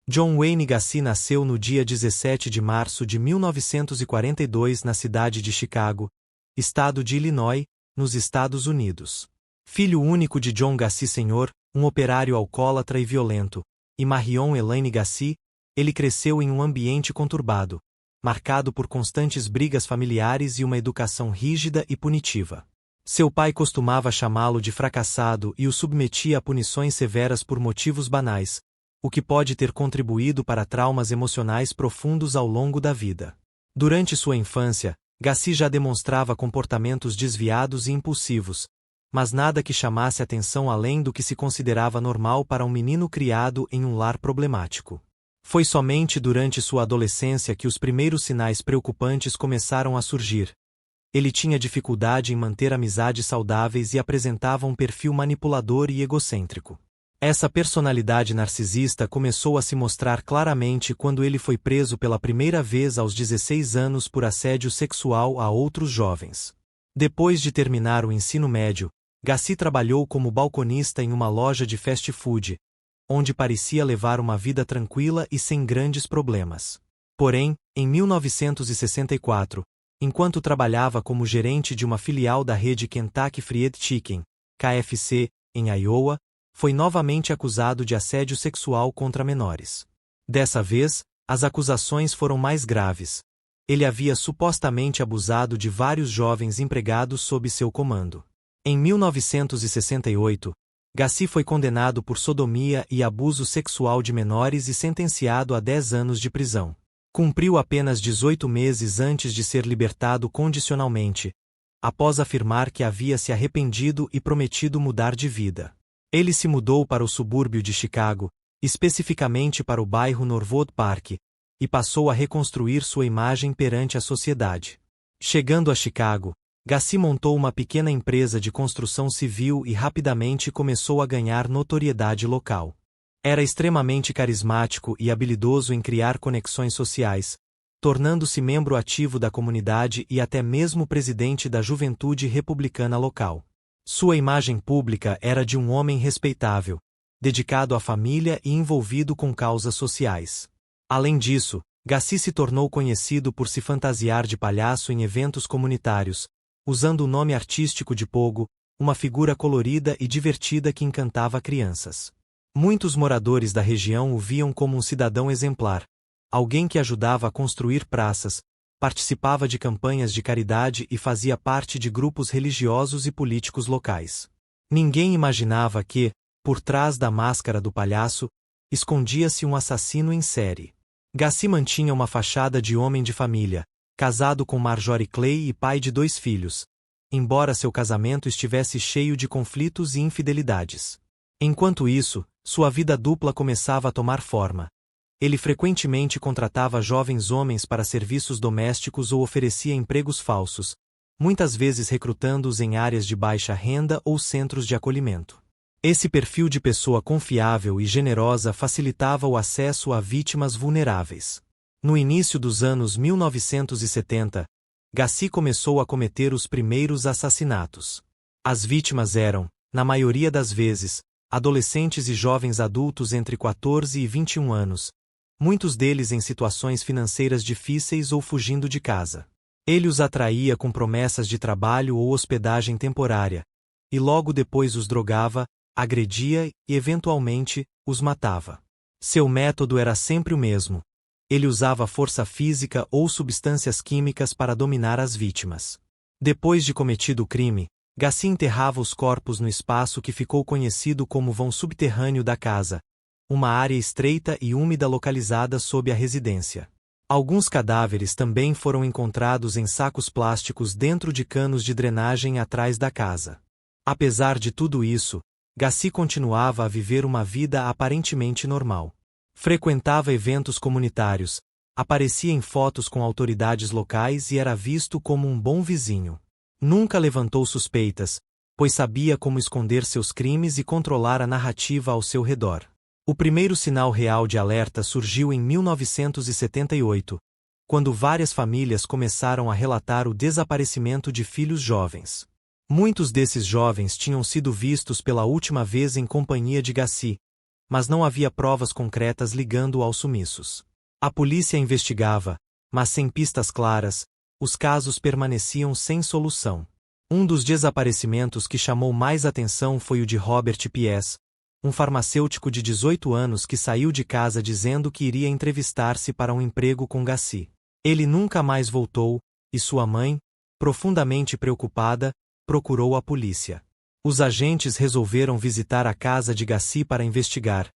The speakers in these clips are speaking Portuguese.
John Wayne Gacy nasceu no dia 17 de março de 1942 na cidade de Chicago, estado de Illinois, nos Estados Unidos. Filho único de John Gacy Sr., um operário alcoólatra e violento, e Marion Elaine Gacy, ele cresceu em um ambiente conturbado, marcado por constantes brigas familiares e uma educação rígida e punitiva. Seu pai costumava chamá-lo de fracassado e o submetia a punições severas por motivos banais, o que pode ter contribuído para traumas emocionais profundos ao longo da vida. Durante sua infância, Gacy já demonstrava comportamentos desviados e impulsivos, mas nada que chamasse atenção além do que se considerava normal para um menino criado em um lar problemático. Foi somente durante sua adolescência que os primeiros sinais preocupantes começaram a surgir. Ele tinha dificuldade em manter amizades saudáveis e apresentava um perfil manipulador e egocêntrico. Essa personalidade narcisista começou a se mostrar claramente quando ele foi preso pela primeira vez aos 16 anos por assédio sexual a outros jovens. Depois de terminar o ensino médio, Gacy trabalhou como balconista em uma loja de fast food, onde parecia levar uma vida tranquila e sem grandes problemas. Porém, em 1964, enquanto trabalhava como gerente de uma filial da rede Kentucky Fried Chicken, KFC, em Iowa, foi novamente acusado de assédio sexual contra menores. Dessa vez, as acusações foram mais graves. Ele havia supostamente abusado de vários jovens empregados sob seu comando. Em 1968, Gacy foi condenado por sodomia e abuso sexual de menores e sentenciado a 10 anos de prisão. Cumpriu apenas 18 meses antes de ser libertado condicionalmente, após afirmar que havia se arrependido e prometido mudar de vida. Ele se mudou para o subúrbio de Chicago, especificamente para o bairro Norwood Park, e passou a reconstruir sua imagem perante a sociedade. Chegando a Chicago, Gacy montou uma pequena empresa de construção civil e rapidamente começou a ganhar notoriedade local. Era extremamente carismático e habilidoso em criar conexões sociais, tornando-se membro ativo da comunidade e até mesmo presidente da juventude republicana local. Sua imagem pública era de um homem respeitável, dedicado à família e envolvido com causas sociais. Além disso, Gacy se tornou conhecido por se fantasiar de palhaço em eventos comunitários, usando o nome artístico de Pogo, uma figura colorida e divertida que encantava crianças. Muitos moradores da região o viam como um cidadão exemplar, alguém que ajudava a construir praças, participava de campanhas de caridade e fazia parte de grupos religiosos e políticos locais. Ninguém imaginava que, por trás da máscara do palhaço, escondia-se um assassino em série. Gacy mantinha uma fachada de homem de família, casado com Marjorie Clay e pai de 2 filhos, embora seu casamento estivesse cheio de conflitos e infidelidades. Enquanto isso, sua vida dupla começava a tomar forma. Ele frequentemente contratava jovens homens para serviços domésticos ou oferecia empregos falsos, muitas vezes recrutando-os em áreas de baixa renda ou centros de acolhimento. Esse perfil de pessoa confiável e generosa facilitava o acesso a vítimas vulneráveis. No início dos anos 1970, Gacy começou a cometer os primeiros assassinatos. As vítimas eram, na maioria das vezes, adolescentes e jovens adultos entre 14 e 21 anos, muitos deles em situações financeiras difíceis ou fugindo de casa. Ele os atraía com promessas de trabalho ou hospedagem temporária, e logo depois os drogava, agredia e, eventualmente, os matava. Seu método era sempre o mesmo. Ele usava força física ou substâncias químicas para dominar as vítimas. Depois de cometido o crime, Gacy enterrava os corpos no espaço que ficou conhecido como vão subterrâneo da casa, uma área estreita e úmida localizada sob a residência. Alguns cadáveres também foram encontrados em sacos plásticos dentro de canos de drenagem atrás da casa. Apesar de tudo isso, Gacy continuava a viver uma vida aparentemente normal. Frequentava eventos comunitários, aparecia em fotos com autoridades locais e era visto como um bom vizinho. Nunca levantou suspeitas, pois sabia como esconder seus crimes e controlar a narrativa ao seu redor. O primeiro sinal real de alerta surgiu em 1978, quando várias famílias começaram a relatar o desaparecimento de filhos jovens. Muitos desses jovens tinham sido vistos pela última vez em companhia de Gacy, mas não havia provas concretas ligando-o aos sumiços. A polícia investigava, mas sem pistas claras, os casos permaneciam sem solução. Um dos desaparecimentos que chamou mais atenção foi o de Robert P.S., um farmacêutico de 18 anos que saiu de casa dizendo que iria entrevistar-se para um emprego com Gassi. Ele nunca mais voltou, e sua mãe, profundamente preocupada, procurou a polícia. Os agentes resolveram visitar a casa de Gassi para investigar,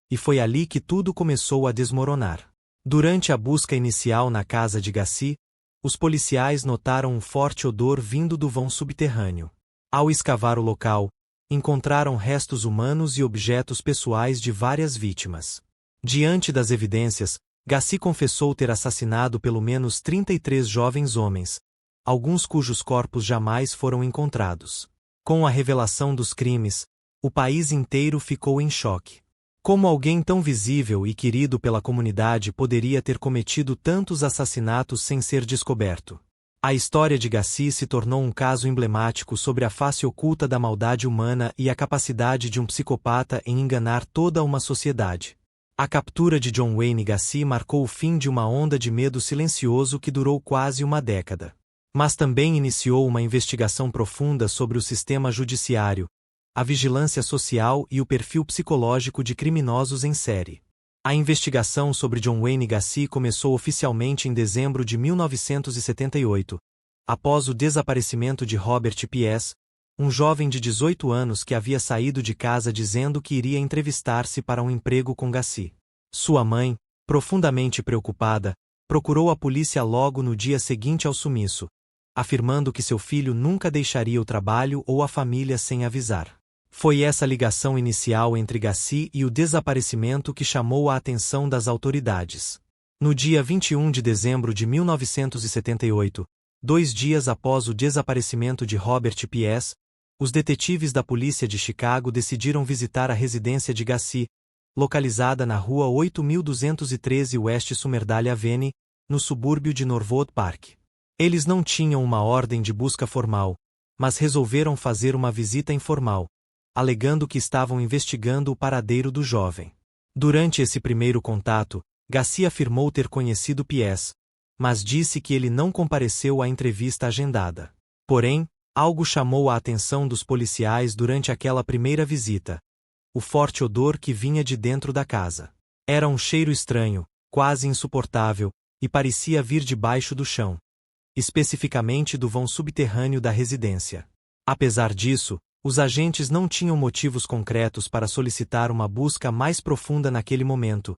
e foi ali que tudo começou a desmoronar. Durante a busca inicial na casa de Gassi, os policiais notaram um forte odor vindo do vão subterrâneo. Ao escavar o local, encontraram restos humanos e objetos pessoais de várias vítimas. Diante das evidências, Gassi confessou ter assassinado pelo menos 33 jovens homens, alguns cujos corpos jamais foram encontrados. Com a revelação dos crimes, o país inteiro ficou em choque. Como alguém tão visível e querido pela comunidade poderia ter cometido tantos assassinatos sem ser descoberto? A história de Gassi se tornou um caso emblemático sobre a face oculta da maldade humana e a capacidade de um psicopata em enganar toda uma sociedade. A captura de John Wayne Gassi marcou o fim de uma onda de medo silencioso que durou quase uma década. Mas também iniciou uma investigação profunda sobre o sistema judiciário, a vigilância social e o perfil psicológico de criminosos em série. A investigação sobre John Wayne Gassi começou oficialmente em dezembro de 1978, após o desaparecimento de Robert P.S., um jovem de 18 anos que havia saído de casa dizendo que iria entrevistar-se para um emprego com Gassi. Sua mãe, profundamente preocupada, procurou a polícia logo no dia seguinte ao sumiço, afirmando que seu filho nunca deixaria o trabalho ou a família sem avisar. Foi essa ligação inicial entre Gassi e o desaparecimento que chamou a atenção das autoridades. No dia 21 de dezembro de 1978, 2 dias após o desaparecimento de Robert P.S., os detetives da polícia de Chicago decidiram visitar a residência de Gassi, localizada na rua 8213 West Summerdahl Avenue, no subúrbio de Norwood Park. Eles não tinham uma ordem de busca formal, mas resolveram fazer uma visita informal, alegando que estavam investigando o paradeiro do jovem. Durante esse primeiro contato, Gassi afirmou ter conhecido P.S., mas disse que ele não compareceu à entrevista agendada. Porém, algo chamou a atenção dos policiais durante aquela primeira visita: o forte odor que vinha de dentro da casa. Era um cheiro estranho, quase insuportável, e parecia vir debaixo do chão, especificamente do vão subterrâneo da residência. Apesar disso, os agentes não tinham motivos concretos para solicitar uma busca mais profunda naquele momento,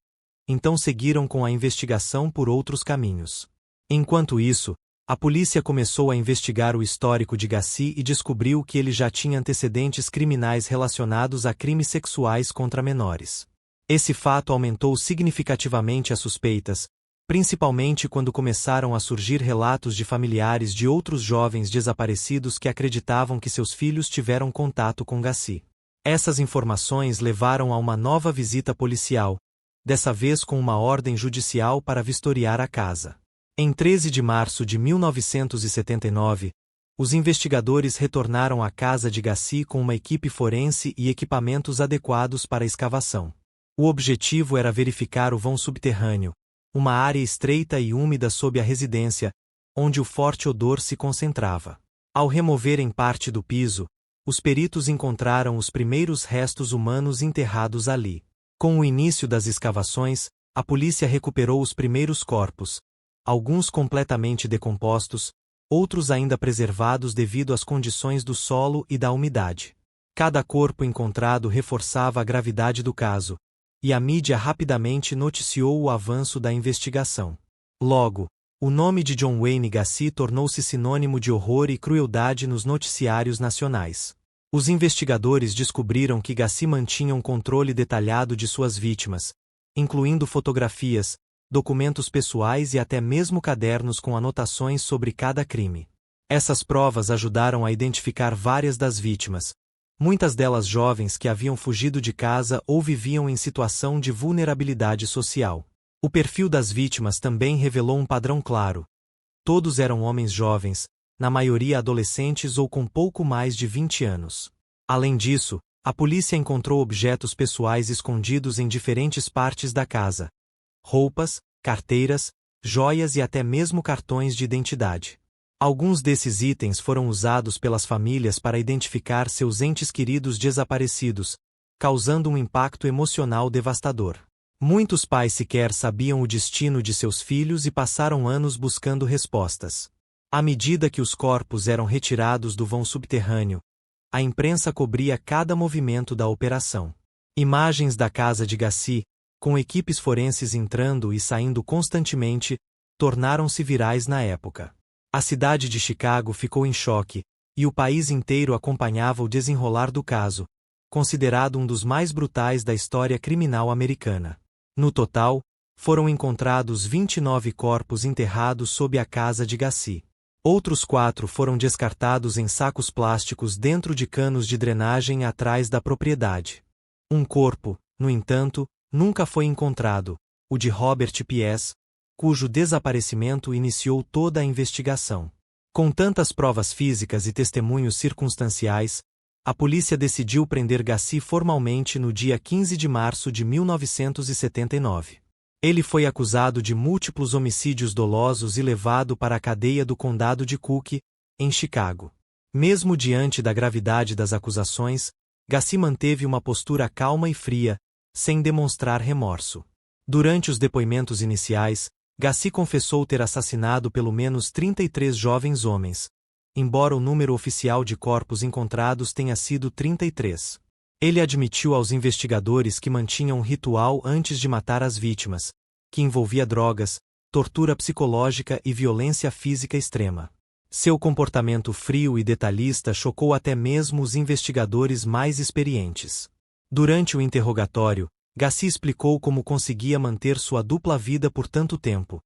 então seguiram com a investigação por outros caminhos. Enquanto isso, a polícia começou a investigar o histórico de Gassi e descobriu que ele já tinha antecedentes criminais relacionados a crimes sexuais contra menores. Esse fato aumentou significativamente as suspeitas, principalmente quando começaram a surgir relatos de familiares de outros jovens desaparecidos que acreditavam que seus filhos tiveram contato com Gassi. Essas informações levaram a uma nova visita policial, dessa vez com uma ordem judicial para vistoriar a casa. Em 13 de março de 1979, os investigadores retornaram à casa de Gassi com uma equipe forense e equipamentos adequados para a escavação. O objetivo era verificar o vão subterrâneo, uma área estreita e úmida sob a residência, onde o forte odor se concentrava. Ao removerem parte do piso, os peritos encontraram os primeiros restos humanos enterrados ali. Com o início das escavações, a polícia recuperou os primeiros corpos, alguns completamente decompostos, outros ainda preservados devido às condições do solo e da umidade. Cada corpo encontrado reforçava a gravidade do caso, e a mídia rapidamente noticiou o avanço da investigação. Logo, o nome de John Wayne Gassi tornou-se sinônimo de horror e crueldade nos noticiários nacionais. Os investigadores descobriram que Gassi mantinha um controle detalhado de suas vítimas, incluindo fotografias, documentos pessoais e até mesmo cadernos com anotações sobre cada crime. Essas provas ajudaram a identificar várias das vítimas, muitas delas jovens que haviam fugido de casa ou viviam em situação de vulnerabilidade social. O perfil das vítimas também revelou um padrão claro. Todos eram homens jovens, na maioria adolescentes ou com pouco mais de 20 anos. Além disso, A polícia encontrou objetos pessoais escondidos em diferentes partes da casa: roupas, carteiras, joias e até mesmo cartões de identidade. Alguns desses itens foram usados pelas famílias para identificar seus entes queridos desaparecidos, causando um impacto emocional devastador. Muitos pais sequer sabiam o destino de seus filhos e passaram anos buscando respostas. À medida que os corpos eram retirados do vão subterrâneo, a imprensa cobria cada movimento da operação. Imagens da casa de Gacy, com equipes forenses entrando e saindo constantemente, tornaram-se virais na época. A cidade de Chicago ficou em choque, e o país inteiro acompanhava o desenrolar do caso, considerado um dos mais brutais da história criminal americana. No total, foram encontrados 29 corpos enterrados sob a casa de Gacy. Outros 4 foram descartados em sacos plásticos dentro de canos de drenagem atrás da propriedade. Um corpo, no entanto, nunca foi encontrado, o de Robert P.S., cujo desaparecimento iniciou toda a investigação. Com tantas provas físicas e testemunhos circunstanciais, a polícia decidiu prender Gacy formalmente no dia 15 de março de 1979. Ele foi acusado de múltiplos homicídios dolosos e levado para a cadeia do condado de Cook, em Chicago. Mesmo diante da gravidade das acusações, Gacy manteve uma postura calma e fria, sem demonstrar remorso. Durante os depoimentos iniciais, Gacy confessou ter assassinado pelo menos 33 jovens homens, embora o número oficial de corpos encontrados tenha sido 33. Ele admitiu aos investigadores que mantinha um ritual antes de matar as vítimas, que envolvia drogas, tortura psicológica e violência física extrema. Seu comportamento frio e detalhista chocou até mesmo os investigadores mais experientes. Durante o interrogatório, Gacy explicou como conseguia manter sua dupla vida por tanto tempo,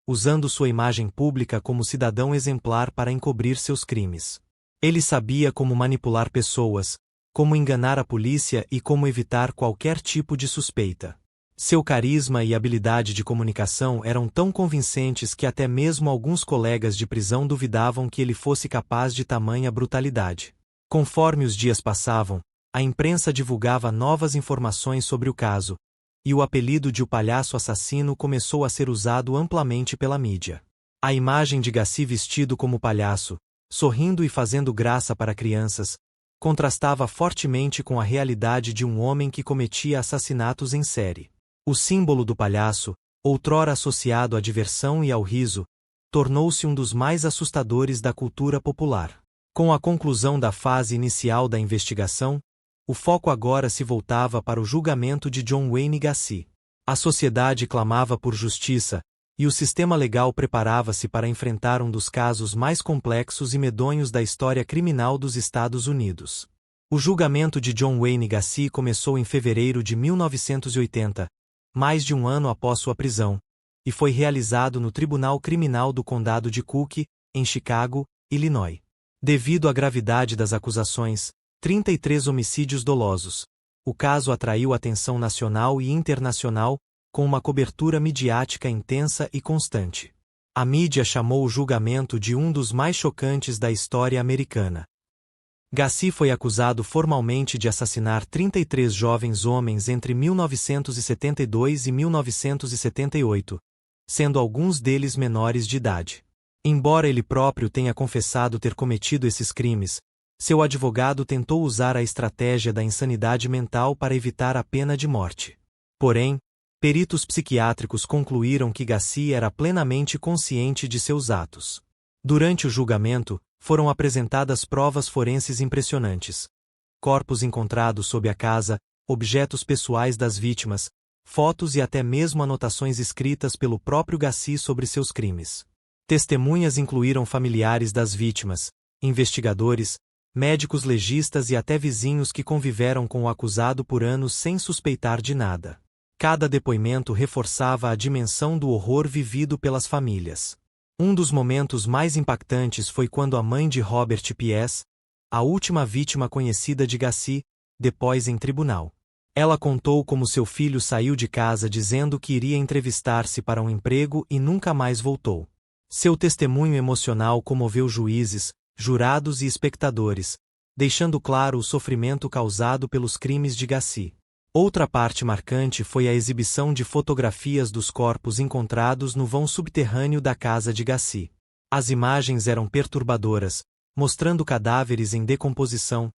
usando sua imagem pública como cidadão exemplar para encobrir seus crimes. Ele sabia como manipular pessoas, como enganar a polícia e como evitar qualquer tipo de suspeita. Seu carisma e habilidade de comunicação eram tão convincentes que até mesmo alguns colegas de prisão duvidavam que ele fosse capaz de tamanha brutalidade. Conforme os dias passavam, a imprensa divulgava novas informações sobre o caso, e o apelido de o palhaço assassino começou a ser usado amplamente pela mídia. A imagem de Gacy vestido como palhaço, sorrindo e fazendo graça para crianças, contrastava fortemente com a realidade de um homem que cometia assassinatos em série. O símbolo do palhaço, outrora associado à diversão e ao riso, tornou-se um dos mais assustadores da cultura popular. Com a conclusão da fase inicial da investigação, o foco agora se voltava para o julgamento de John Wayne Gacy. A sociedade clamava por justiça, e o sistema legal preparava-se para enfrentar um dos casos mais complexos e medonhos da história criminal dos Estados Unidos. O julgamento de John Wayne Gacy começou em fevereiro de 1980, mais de um ano após sua prisão, e foi realizado no Tribunal Criminal do Condado de Cook, em Chicago, Illinois. Devido à gravidade das acusações, 33 homicídios dolosos, o caso atraiu atenção nacional e internacional, com uma cobertura midiática intensa e constante. A mídia chamou o julgamento de um dos mais chocantes da história americana. Gacy foi acusado formalmente de assassinar 33 jovens homens entre 1972 e 1978, sendo alguns deles menores de idade. Embora ele próprio tenha confessado ter cometido esses crimes, seu advogado tentou usar a estratégia da insanidade mental para evitar a pena de morte. Porém, peritos psiquiátricos concluíram que Gacy era plenamente consciente de seus atos. Durante o julgamento, foram apresentadas provas forenses impressionantes. Corpos encontrados sob a casa, objetos pessoais das vítimas, fotos e até mesmo anotações escritas pelo próprio Gacy sobre seus crimes. Testemunhas incluíram familiares das vítimas, investigadores, médicos legistas e até vizinhos que conviveram com o acusado por anos sem suspeitar de nada. Cada depoimento reforçava a dimensão do horror vivido pelas famílias. Um dos momentos mais impactantes foi quando a mãe de Robert P.S., a última vítima conhecida de Gacy, depôs em tribunal. Ela contou como seu filho saiu de casa dizendo que iria entrevistar-se para um emprego e nunca mais voltou. Seu testemunho emocional comoveu juízes, jurados e espectadores, deixando claro o sofrimento causado pelos crimes de Gacy. Outra parte marcante foi a exibição de fotografias dos corpos encontrados no vão subterrâneo da casa de Gacy. As imagens eram perturbadoras, mostrando cadáveres em decomposição,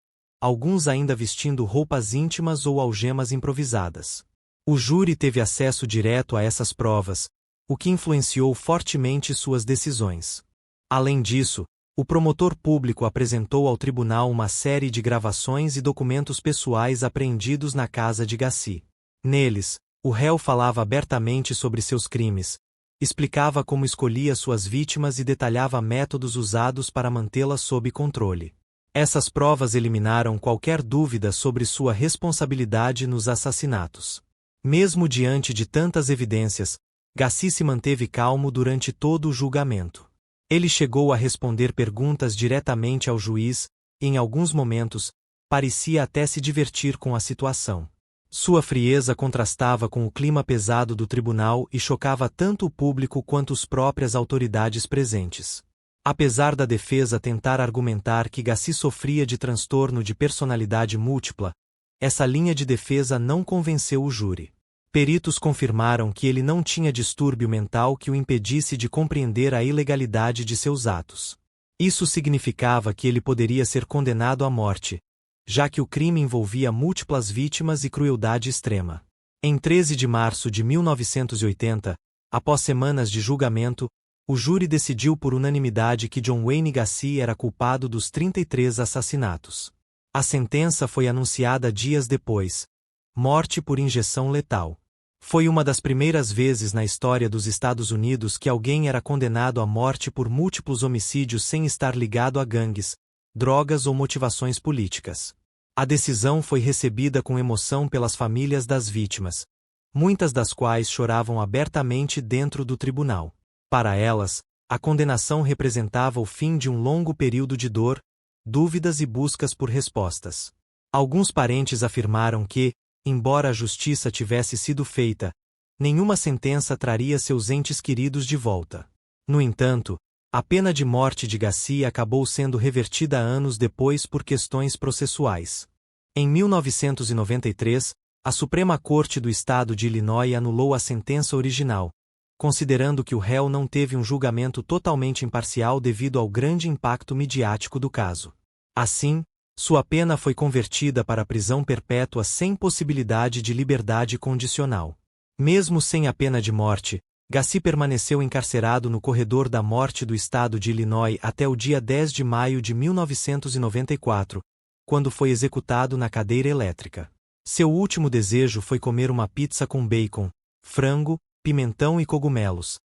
alguns ainda vestindo roupas íntimas ou algemas improvisadas. O júri teve acesso direto a essas provas, o que influenciou fortemente suas decisões. Além disso, o promotor público apresentou ao tribunal uma série de gravações e documentos pessoais apreendidos na casa de Gacy. Neles, o réu falava abertamente sobre seus crimes, explicava como escolhia suas vítimas e detalhava métodos usados para mantê-las sob controle. Essas provas eliminaram qualquer dúvida sobre sua responsabilidade nos assassinatos. Mesmo diante de tantas evidências, Gacy se manteve calmo durante todo o julgamento. Ele chegou a responder perguntas diretamente ao juiz, e em alguns momentos, parecia até se divertir com a situação. Sua frieza contrastava com o clima pesado do tribunal e chocava tanto o público quanto as próprias autoridades presentes. Apesar da defesa tentar argumentar que Gacy sofria de transtorno de personalidade múltipla, essa linha de defesa não convenceu o júri. Peritos confirmaram que ele não tinha distúrbio mental que o impedisse de compreender a ilegalidade de seus atos. Isso significava que ele poderia ser condenado à morte, já que o crime envolvia múltiplas vítimas e crueldade extrema. Em 13 de março de 1980, após semanas de julgamento, o júri decidiu por unanimidade que John Wayne Gacy era culpado dos 33 assassinatos. A sentença foi anunciada dias depois: morte por injeção letal. Foi uma das primeiras vezes na história dos Estados Unidos que alguém era condenado à morte por múltiplos homicídios sem estar ligado a gangues, drogas ou motivações políticas. A decisão foi recebida com emoção pelas famílias das vítimas, muitas das quais choravam abertamente dentro do tribunal. Para elas, a condenação representava o fim de um longo período de dor, dúvidas e buscas por respostas. Alguns parentes afirmaram que, embora a justiça tivesse sido feita, nenhuma sentença traria seus entes queridos de volta. No entanto, a pena de morte de Gacy acabou sendo revertida anos depois por questões processuais. Em 1993, a Suprema Corte do Estado de Illinois anulou a sentença original, considerando que o réu não teve um julgamento totalmente imparcial devido ao grande impacto midiático do caso. Assim, sua pena foi convertida para prisão perpétua sem possibilidade de liberdade condicional. Mesmo sem a pena de morte, Gacy permaneceu encarcerado no corredor da morte do estado de Illinois até o dia 10 de maio de 1994, quando foi executado na cadeira elétrica. Seu último desejo foi comer uma pizza com bacon, frango, pimentão e cogumelos,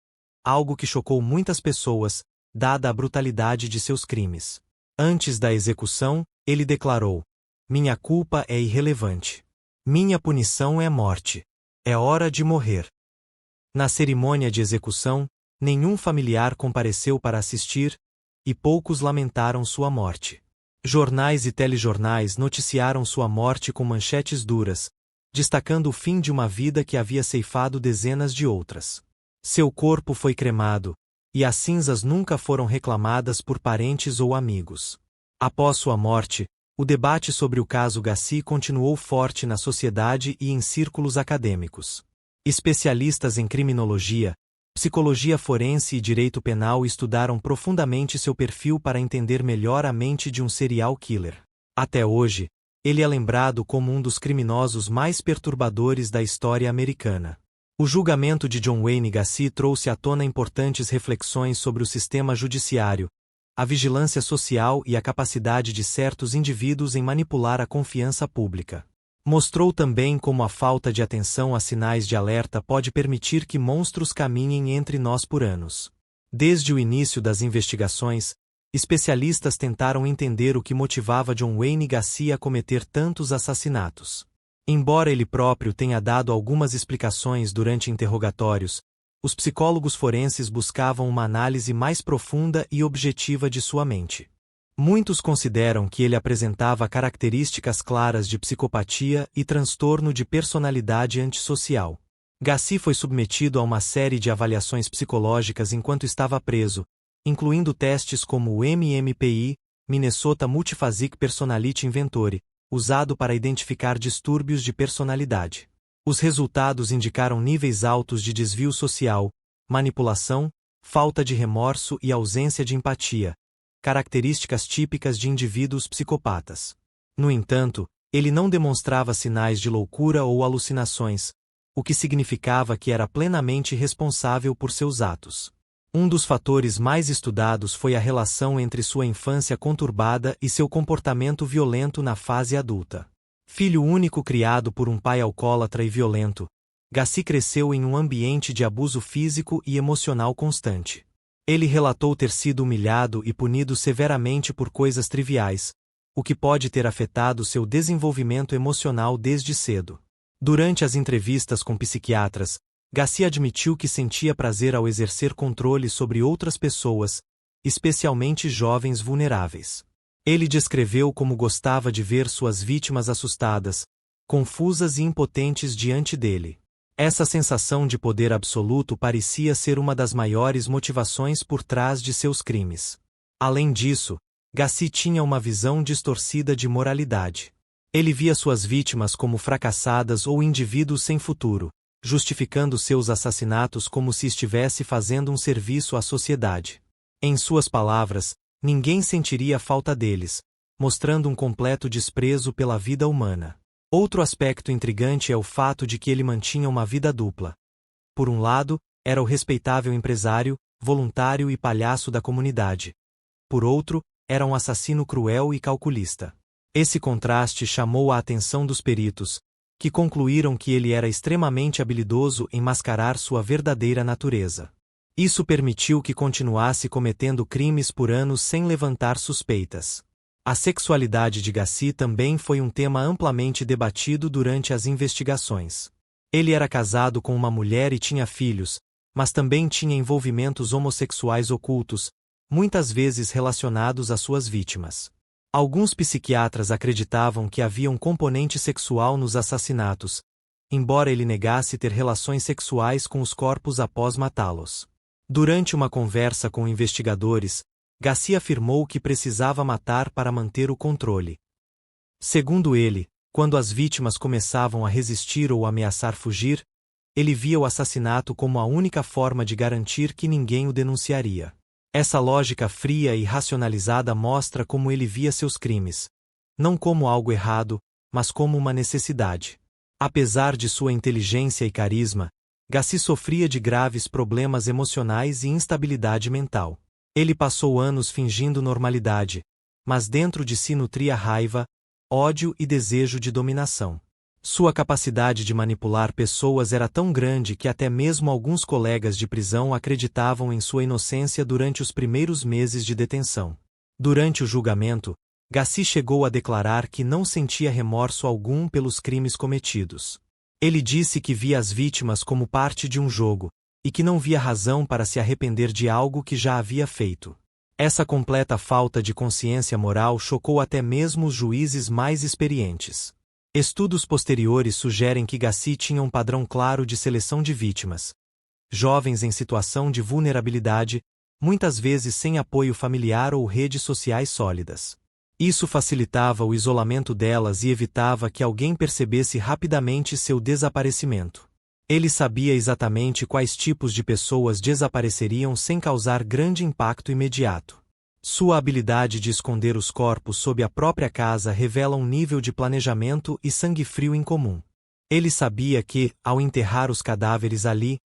algo que chocou muitas pessoas, dada a brutalidade de seus crimes. Antes da execução, ele declarou: "Minha culpa é irrelevante. Minha punição é morte. É hora de morrer." Na cerimônia de execução, nenhum familiar compareceu para assistir, e poucos lamentaram sua morte. Jornais e telejornais noticiaram sua morte com manchetes duras, destacando o fim de uma vida que havia ceifado dezenas de outras. Seu corpo foi cremado, e as cinzas nunca foram reclamadas por parentes ou amigos. Após sua morte, o debate sobre o caso Gacy continuou forte na sociedade e em círculos acadêmicos. Especialistas em criminologia, psicologia forense e direito penal estudaram profundamente seu perfil para entender melhor a mente de um serial killer. Até hoje, ele é lembrado como um dos criminosos mais perturbadores da história americana. O julgamento de John Wayne Gacy trouxe à tona importantes reflexões sobre o sistema judiciário, a vigilância social e a capacidade de certos indivíduos em manipular a confiança pública. Mostrou também como a falta de atenção a sinais de alerta pode permitir que monstros caminhem entre nós por anos. Desde o início das investigações, especialistas tentaram entender o que motivava John Wayne Gacy a cometer tantos assassinatos. Embora ele próprio tenha dado algumas explicações durante interrogatórios, os psicólogos forenses buscavam uma análise mais profunda e objetiva de sua mente. Muitos consideram que ele apresentava características claras de psicopatia e transtorno de personalidade antissocial. Gacy foi submetido a uma série de avaliações psicológicas enquanto estava preso, incluindo testes como o MMPI, Minnesota Multiphasic Personality Inventory, usado para identificar distúrbios de personalidade. Os resultados indicaram níveis altos de desvio social, manipulação, falta de remorso e ausência de empatia, características típicas de indivíduos psicopatas. No entanto, ele não demonstrava sinais de loucura ou alucinações, o que significava que era plenamente responsável por seus atos. Um dos fatores mais estudados foi a relação entre sua infância conturbada e seu comportamento violento na fase adulta. Filho único criado por um pai alcoólatra e violento, Gacy cresceu em um ambiente de abuso físico e emocional constante. Ele relatou ter sido humilhado e punido severamente por coisas triviais, o que pode ter afetado seu desenvolvimento emocional desde cedo. Durante as entrevistas com psiquiatras, Gacy admitiu que sentia prazer ao exercer controle sobre outras pessoas, especialmente jovens vulneráveis. Ele descreveu como gostava de ver suas vítimas assustadas, confusas e impotentes diante dele. Essa sensação de poder absoluto parecia ser uma das maiores motivações por trás de seus crimes. Além disso, Gacy tinha uma visão distorcida de moralidade. Ele via suas vítimas como fracassadas ou indivíduos sem futuro, justificando seus assassinatos como se estivesse fazendo um serviço à sociedade. Em suas palavras, ninguém sentiria falta deles, mostrando um completo desprezo pela vida humana. Outro aspecto intrigante é o fato de que ele mantinha uma vida dupla. Por um lado, era o respeitável empresário, voluntário e palhaço da comunidade. Por outro, era um assassino cruel e calculista. Esse contraste chamou a atenção dos peritos, que concluíram que ele era extremamente habilidoso em mascarar sua verdadeira natureza. Isso permitiu que continuasse cometendo crimes por anos sem levantar suspeitas. A sexualidade de Gacy também foi um tema amplamente debatido durante as investigações. Ele era casado com uma mulher e tinha filhos, mas também tinha envolvimentos homossexuais ocultos, muitas vezes relacionados às suas vítimas. Alguns psiquiatras acreditavam que havia um componente sexual nos assassinatos, embora ele negasse ter relações sexuais com os corpos após matá-los. Durante uma conversa com investigadores, Gacy afirmou que precisava matar para manter o controle. Segundo ele, quando as vítimas começavam a resistir ou ameaçar fugir, ele via o assassinato como a única forma de garantir que ninguém o denunciaria. Essa lógica fria e racionalizada mostra como ele via seus crimes, não como algo errado, mas como uma necessidade. Apesar de sua inteligência e carisma, Gacy sofria de graves problemas emocionais e instabilidade mental. Ele passou anos fingindo normalidade, mas dentro de si nutria raiva, ódio e desejo de dominação. Sua capacidade de manipular pessoas era tão grande que até mesmo alguns colegas de prisão acreditavam em sua inocência durante os primeiros meses de detenção. Durante o julgamento, Gacy chegou a declarar que não sentia remorso algum pelos crimes cometidos. Ele disse que via as vítimas como parte de um jogo, e que não via razão para se arrepender de algo que já havia feito. Essa completa falta de consciência moral chocou até mesmo os juízes mais experientes. Estudos posteriores sugerem que Gacy tinha um padrão claro de seleção de vítimas. Jovens em situação de vulnerabilidade, muitas vezes sem apoio familiar ou redes sociais sólidas. Isso facilitava o isolamento delas e evitava que alguém percebesse rapidamente seu desaparecimento. Ele sabia exatamente quais tipos de pessoas desapareceriam sem causar grande impacto imediato. Sua habilidade de esconder os corpos sob a própria casa revela um nível de planejamento e sangue frio incomum. Ele sabia que, ao enterrar os cadáveres ali,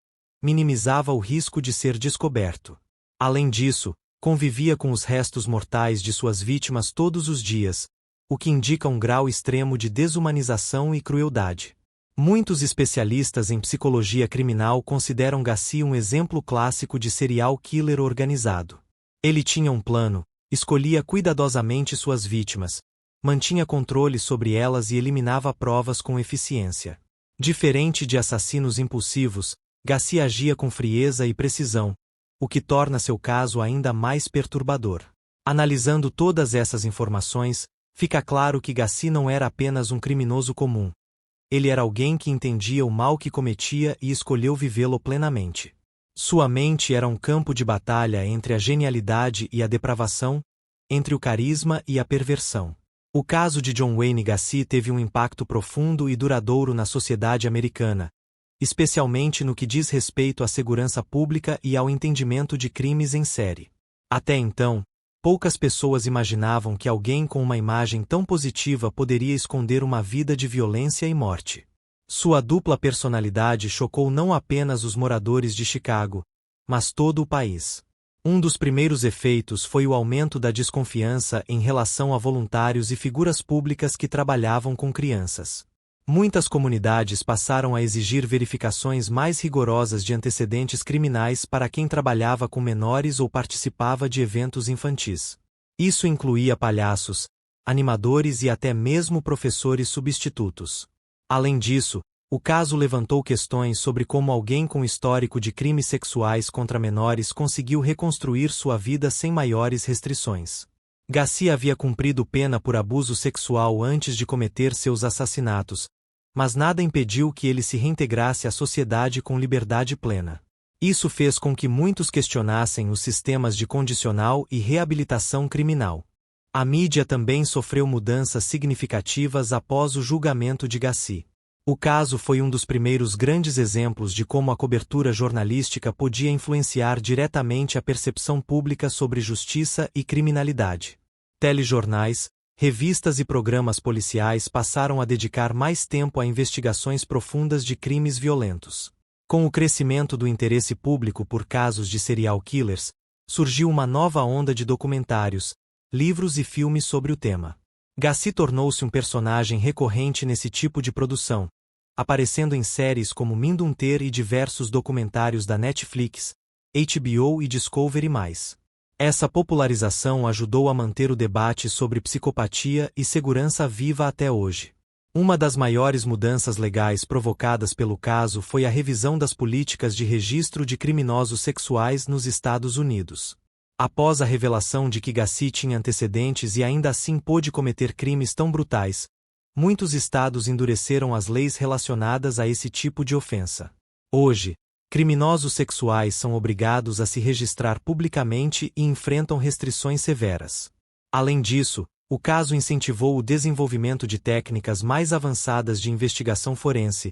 minimizava o risco de ser descoberto. Além disso, convivia com os restos mortais de suas vítimas todos os dias, o que indica um grau extremo de desumanização e crueldade. Muitos especialistas em psicologia criminal consideram Gacy um exemplo clássico de serial killer organizado. Ele tinha um plano, escolhia cuidadosamente suas vítimas, mantinha controle sobre elas e eliminava provas com eficiência. Diferente de assassinos impulsivos, Gacy agia com frieza e precisão, o que torna seu caso ainda mais perturbador. Analisando todas essas informações, fica claro que Gacy não era apenas um criminoso comum. Ele era alguém que entendia o mal que cometia e escolheu vivê-lo plenamente. Sua mente era um campo de batalha entre a genialidade e a depravação, entre o carisma e a perversão. O caso de John Wayne Gacy teve um impacto profundo e duradouro na sociedade americana, especialmente no que diz respeito à segurança pública e ao entendimento de crimes em série. Até então, poucas pessoas imaginavam que alguém com uma imagem tão positiva poderia esconder uma vida de violência e morte. Sua dupla personalidade chocou não apenas os moradores de Chicago, mas todo o país. Um dos primeiros efeitos foi o aumento da desconfiança em relação a voluntários e figuras públicas que trabalhavam com crianças. Muitas comunidades passaram a exigir verificações mais rigorosas de antecedentes criminais para quem trabalhava com menores ou participava de eventos infantis. Isso incluía palhaços, animadores e até mesmo professores substitutos. Além disso, o caso levantou questões sobre como alguém com histórico de crimes sexuais contra menores conseguiu reconstruir sua vida sem maiores restrições. Gacy havia cumprido pena por abuso sexual antes de cometer seus assassinatos, mas nada impediu que ele se reintegrasse à sociedade com liberdade plena. Isso fez com que muitos questionassem os sistemas de condicional e reabilitação criminal. A mídia também sofreu mudanças significativas após o julgamento de Gacy. O caso foi um dos primeiros grandes exemplos de como a cobertura jornalística podia influenciar diretamente a percepção pública sobre justiça e criminalidade. Telejornais, revistas e programas policiais passaram a dedicar mais tempo a investigações profundas de crimes violentos. Com o crescimento do interesse público por casos de serial killers, surgiu uma nova onda de documentários, livros e filmes sobre o tema. Gacy tornou-se um personagem recorrente nesse tipo de produção, aparecendo em séries como Mindhunter e diversos documentários da Netflix, HBO e Discovery+. Essa popularização ajudou a manter o debate sobre psicopatia e segurança viva até hoje. Uma das maiores mudanças legais provocadas pelo caso foi a revisão das políticas de registro de criminosos sexuais nos Estados Unidos. Após a revelação de que Gacy tinha antecedentes e ainda assim pôde cometer crimes tão brutais, muitos estados endureceram as leis relacionadas a esse tipo de ofensa. Hoje, criminosos sexuais são obrigados a se registrar publicamente e enfrentam restrições severas. Além disso, o caso incentivou o desenvolvimento de técnicas mais avançadas de investigação forense,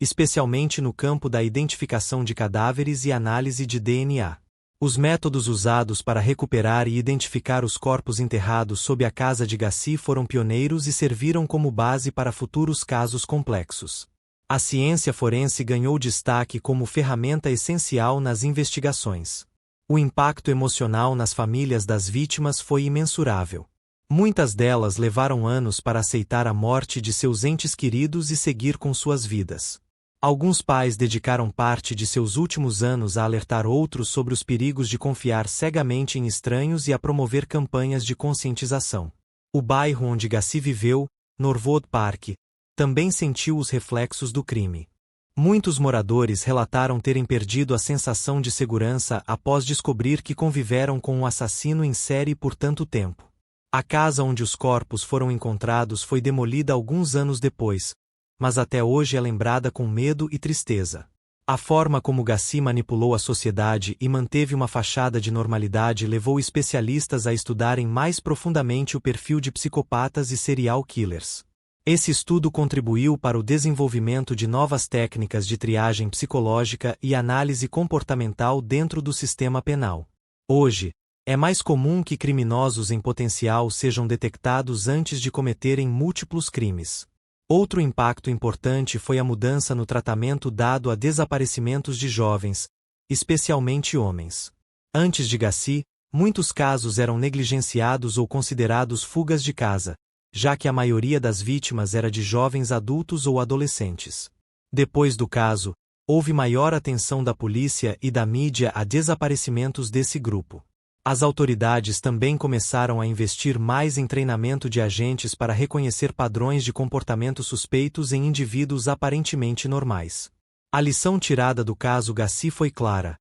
especialmente no campo da identificação de cadáveres e análise de DNA. Os métodos usados para recuperar e identificar os corpos enterrados sob a casa de Gacy foram pioneiros e serviram como base para futuros casos complexos. A ciência forense ganhou destaque como ferramenta essencial nas investigações. O impacto emocional nas famílias das vítimas foi imensurável. Muitas delas levaram anos para aceitar a morte de seus entes queridos e seguir com suas vidas. Alguns pais dedicaram parte de seus últimos anos a alertar outros sobre os perigos de confiar cegamente em estranhos e a promover campanhas de conscientização. O bairro onde Gacy viveu, Norwood Park, também sentiu os reflexos do crime. Muitos moradores relataram terem perdido a sensação de segurança após descobrir que conviveram com um assassino em série por tanto tempo. A casa onde os corpos foram encontrados foi demolida alguns anos depois, mas até hoje é lembrada com medo e tristeza. A forma como Gacy manipulou a sociedade e manteve uma fachada de normalidade levou especialistas a estudarem mais profundamente o perfil de psicopatas e serial killers. Esse estudo contribuiu para o desenvolvimento de novas técnicas de triagem psicológica e análise comportamental dentro do sistema penal. Hoje, é mais comum que criminosos em potencial sejam detectados antes de cometerem múltiplos crimes. Outro impacto importante foi a mudança no tratamento dado a desaparecimentos de jovens, especialmente homens. Antes de Gacy, muitos casos eram negligenciados ou considerados fugas de casa, já que a maioria das vítimas era de jovens adultos ou adolescentes. Depois do caso, houve maior atenção da polícia e da mídia a desaparecimentos desse grupo. As autoridades também começaram a investir mais em treinamento de agentes para reconhecer padrões de comportamento suspeitos em indivíduos aparentemente normais. A lição tirada do caso Gacy foi clara: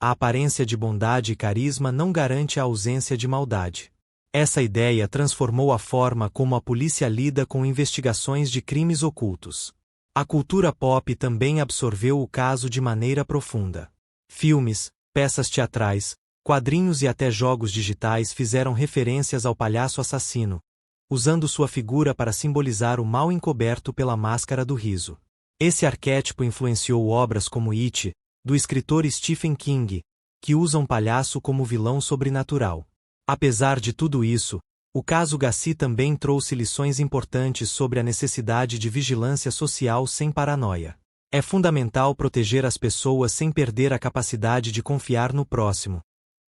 a aparência de bondade e carisma não garante a ausência de maldade. Essa ideia transformou a forma como a polícia lida com investigações de crimes ocultos. A cultura pop também absorveu o caso de maneira profunda. Filmes, peças teatrais, Quadrinhos e até jogos digitais fizeram referências ao palhaço assassino, usando sua figura para simbolizar o mal encoberto pela máscara do riso. Esse arquétipo influenciou obras como It, do escritor Stephen King, que usa um palhaço como vilão sobrenatural. Apesar de tudo isso, o caso Gacy também trouxe lições importantes sobre a necessidade de vigilância social sem paranoia. É fundamental proteger as pessoas sem perder a capacidade de confiar no próximo,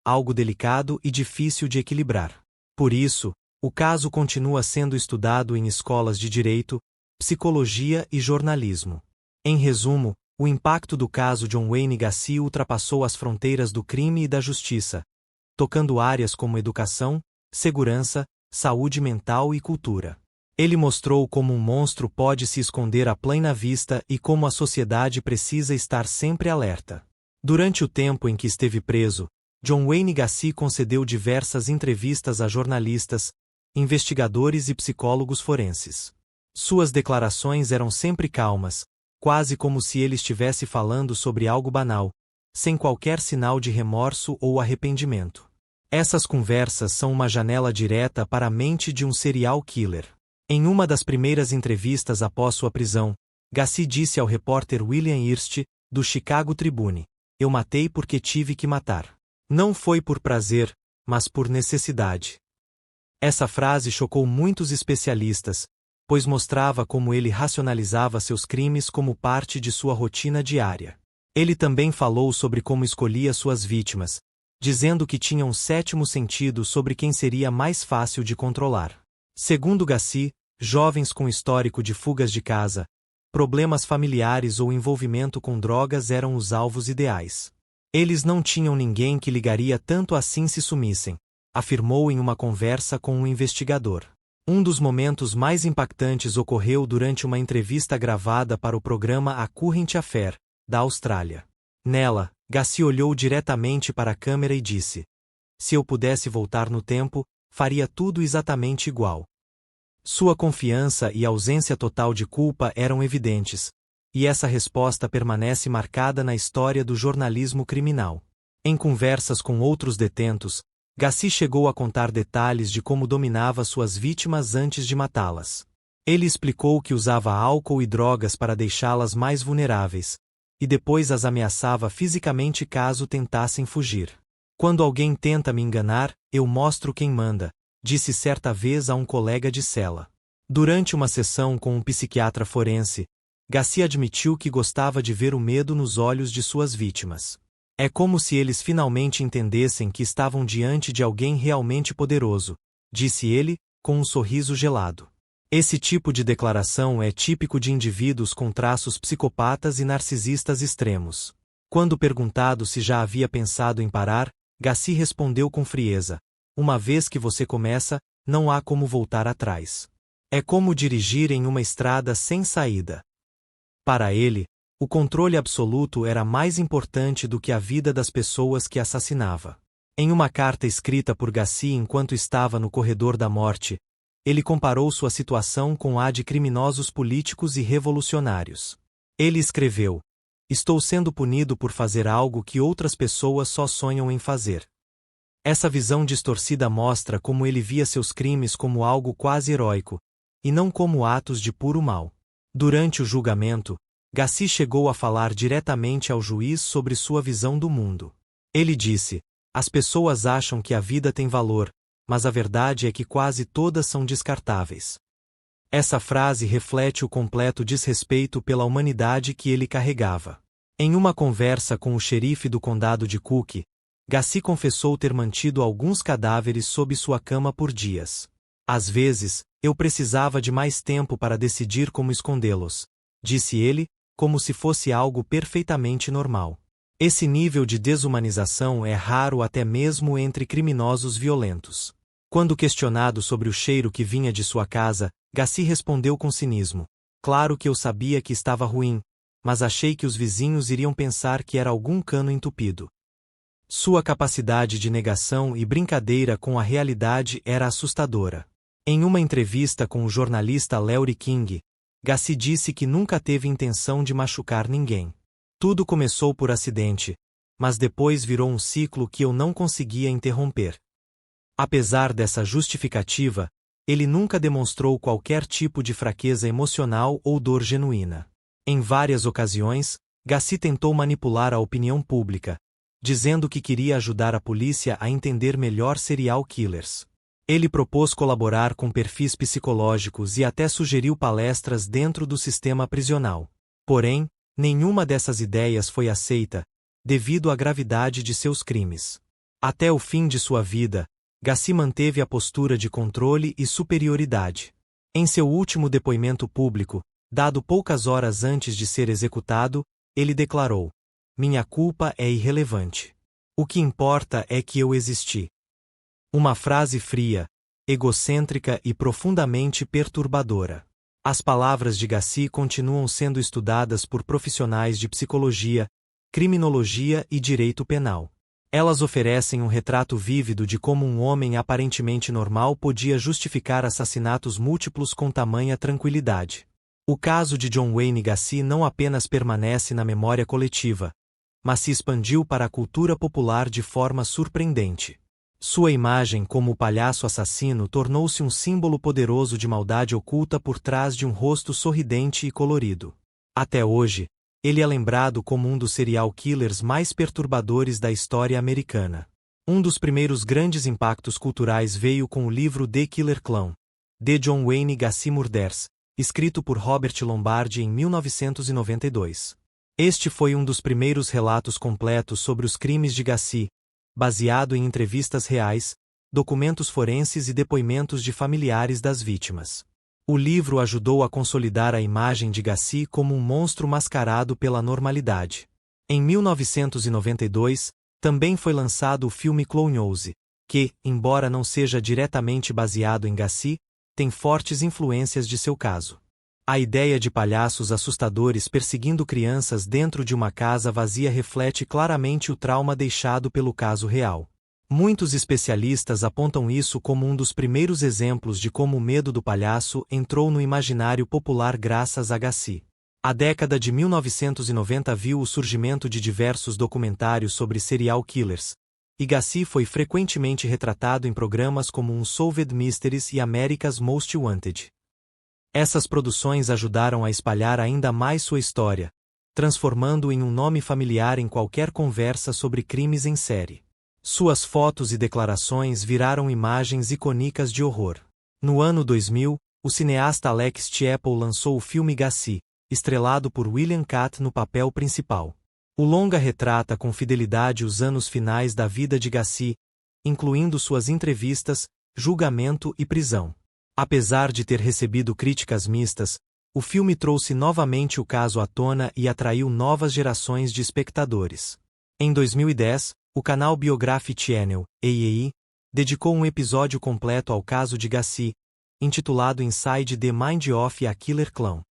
algo delicado e difícil de equilibrar. Por isso, o caso continua sendo estudado em escolas de direito, psicologia e jornalismo. Em resumo, o impacto do caso John Wayne Gacy ultrapassou as fronteiras do crime e da justiça, tocando áreas como educação, segurança, saúde mental e cultura. Ele mostrou como um monstro pode se esconder à plena vista e como a sociedade precisa estar sempre alerta. Durante o tempo em que esteve preso, John Wayne Gacy concedeu diversas entrevistas a jornalistas, investigadores e psicólogos forenses. Suas declarações eram sempre calmas, quase como se ele estivesse falando sobre algo banal, sem qualquer sinal de remorso ou arrependimento. Essas conversas são uma janela direta para a mente de um serial killer. Em uma das primeiras entrevistas após sua prisão, Gacy disse ao repórter William Hearst, do Chicago Tribune: "Eu matei porque tive que matar. Não foi por prazer, mas por necessidade." Essa frase chocou muitos especialistas, pois mostrava como ele racionalizava seus crimes como parte de sua rotina diária. Ele também falou sobre como escolhia suas vítimas, dizendo que tinha um sétimo sentido sobre quem seria mais fácil de controlar. Segundo Gacy, jovens com histórico de fugas de casa, problemas familiares ou envolvimento com drogas eram os alvos ideais. Eles não tinham ninguém que ligaria tanto assim se sumissem, afirmou em uma conversa com um investigador. Um dos momentos mais impactantes ocorreu durante uma entrevista gravada para o programa A Current Affair, da Austrália. Nela, Gacy olhou diretamente para a câmera e disse: "Se eu pudesse voltar no tempo, faria tudo exatamente igual." Sua confiança e ausência total de culpa eram evidentes, e essa resposta permanece marcada na história do jornalismo criminal. Em conversas com outros detentos, Gacy chegou a contar detalhes de como dominava suas vítimas antes de matá-las. Ele explicou que usava álcool e drogas para deixá-las mais vulneráveis, e depois as ameaçava fisicamente caso tentassem fugir. "Quando alguém tenta me enganar, eu mostro quem manda", disse certa vez a um colega de cela. Durante uma sessão com um psiquiatra forense, Gacy admitiu que gostava de ver o medo nos olhos de suas vítimas. "É como se eles finalmente entendessem que estavam diante de alguém realmente poderoso", disse ele, com um sorriso gelado. Esse tipo de declaração é típico de indivíduos com traços psicopatas e narcisistas extremos. Quando perguntado se já havia pensado em parar, Gacy respondeu com frieza: "Uma vez que você começa, não há como voltar atrás. É como dirigir em uma estrada sem saída." Para ele, o controle absoluto era mais importante do que a vida das pessoas que assassinava. Em uma carta escrita por Gacy enquanto estava no corredor da morte, ele comparou sua situação com a de criminosos políticos e revolucionários. Ele escreveu: "Estou sendo punido por fazer algo que outras pessoas só sonham em fazer." Essa visão distorcida mostra como ele via seus crimes como algo quase heróico, e não como atos de puro mal. Durante o julgamento, Gacy chegou a falar diretamente ao juiz sobre sua visão do mundo. Ele disse: "As pessoas acham que a vida tem valor, mas a verdade é que quase todas são descartáveis." Essa frase reflete o completo desrespeito pela humanidade que ele carregava. Em uma conversa com o xerife do condado de Cook, Gacy confessou ter mantido alguns cadáveres sob sua cama por dias. "Às vezes, eu precisava de mais tempo para decidir como escondê-los", disse ele, como se fosse algo perfeitamente normal. Esse nível de desumanização é raro até mesmo entre criminosos violentos. Quando questionado sobre o cheiro que vinha de sua casa, Gacy respondeu com cinismo: "Claro que eu sabia que estava ruim, mas achei que os vizinhos iriam pensar que era algum cano entupido." Sua capacidade de negação e brincadeira com a realidade era assustadora. Em uma entrevista com o jornalista Larry King, Gacy disse que nunca teve intenção de machucar ninguém. "Tudo começou por acidente. mas depois virou um ciclo que eu não conseguia interromper. Apesar dessa justificativa, ele nunca demonstrou qualquer tipo de fraqueza emocional ou dor genuína. Em várias ocasiões, Gacy tentou manipular a opinião pública, dizendo que queria ajudar a polícia a entender melhor serial killers. Ele propôs colaborar com perfis psicológicos e até sugeriu palestras dentro do sistema prisional. Porém, nenhuma dessas ideias foi aceita, devido à gravidade de seus crimes. Até o fim de sua vida, Gacy manteve a postura de controle e superioridade. Em seu último depoimento público, dado poucas horas antes de ser executado, ele declarou: "Minha culpa é irrelevante. O que importa é que eu existi." Uma frase fria, egocêntrica e profundamente perturbadora. As palavras de Gacy continuam sendo estudadas por profissionais de psicologia, criminologia e direito penal. Elas oferecem um retrato vívido de como um homem aparentemente normal podia justificar assassinatos múltiplos com tamanha tranquilidade. O caso de John Wayne Gacy não apenas permanece na memória coletiva, mas se expandiu para a cultura popular de forma surpreendente. Sua imagem como o palhaço assassino tornou-se um símbolo poderoso de maldade oculta por trás de um rosto sorridente e colorido. Até hoje, ele é lembrado como um dos serial killers mais perturbadores da história americana. Um dos primeiros grandes impactos culturais veio com o livro The Killer Clown, de John Wayne Gacy Murders, escrito por Robert Lombardi em 1992. Este foi um dos primeiros relatos completos sobre os crimes de Gacy, baseado em entrevistas reais, documentos forenses e depoimentos de familiares das vítimas. O livro ajudou a consolidar a imagem de Gacy como um monstro mascarado pela normalidade. Em 1992, também foi lançado o filme Clownhouse, que, embora não seja diretamente baseado em Gacy, tem fortes influências de seu caso. A ideia de palhaços assustadores perseguindo crianças dentro de uma casa vazia reflete claramente o trauma deixado pelo caso real. Muitos especialistas apontam isso como um dos primeiros exemplos de como o medo do palhaço entrou no imaginário popular graças a Gacy. A década de 1990 viu o surgimento de diversos documentários sobre serial killers, e Gacy foi frequentemente retratado em programas como Unsolved Mysteries e America's Most Wanted. Essas produções ajudaram a espalhar ainda mais sua história, transformando-o em um nome familiar em qualquer conversa sobre crimes em série. Suas fotos e declarações viraram imagens icônicas de horror. No ano 2000, o cineasta Alex Tchepol lançou o filme Gacy, estrelado por William Katt no papel principal. O longa retrata com fidelidade os anos finais da vida de Gacy, incluindo suas entrevistas, julgamento e prisão. Apesar de ter recebido críticas mistas, o filme trouxe novamente o caso à tona e atraiu novas gerações de espectadores. Em 2010, o canal Biography Channel, AAE, dedicou um episódio completo ao caso de Gacy, intitulado Inside the Mind of a Killer Clown.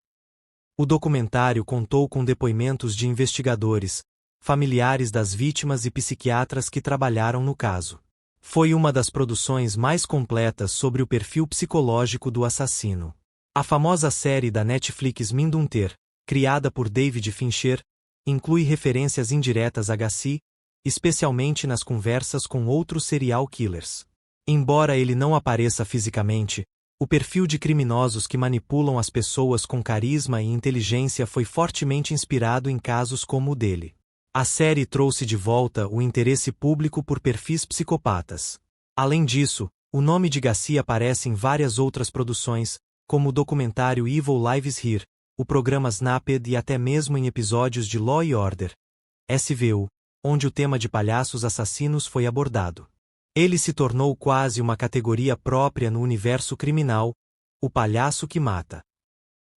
O documentário contou com depoimentos de investigadores, familiares das vítimas e psiquiatras que trabalharam no caso. Foi uma das produções mais completas sobre o perfil psicológico do assassino. A famosa série da Netflix Mindhunter, criada por David Fincher, inclui referências indiretas a Gacy, especialmente nas conversas com outros serial killers. Embora ele não apareça fisicamente, o perfil de criminosos que manipulam as pessoas com carisma e inteligência foi fortemente inspirado em casos como o dele. A série trouxe de volta o interesse público por perfis psicopatas. Além disso, o nome de Gacy aparece em várias outras produções, como o documentário Evil Lives Here, o programa Snapped e até mesmo em episódios de Law & Order, SVU, onde o tema de palhaços assassinos foi abordado. Ele se tornou quase uma categoria própria no universo criminal, o palhaço que mata.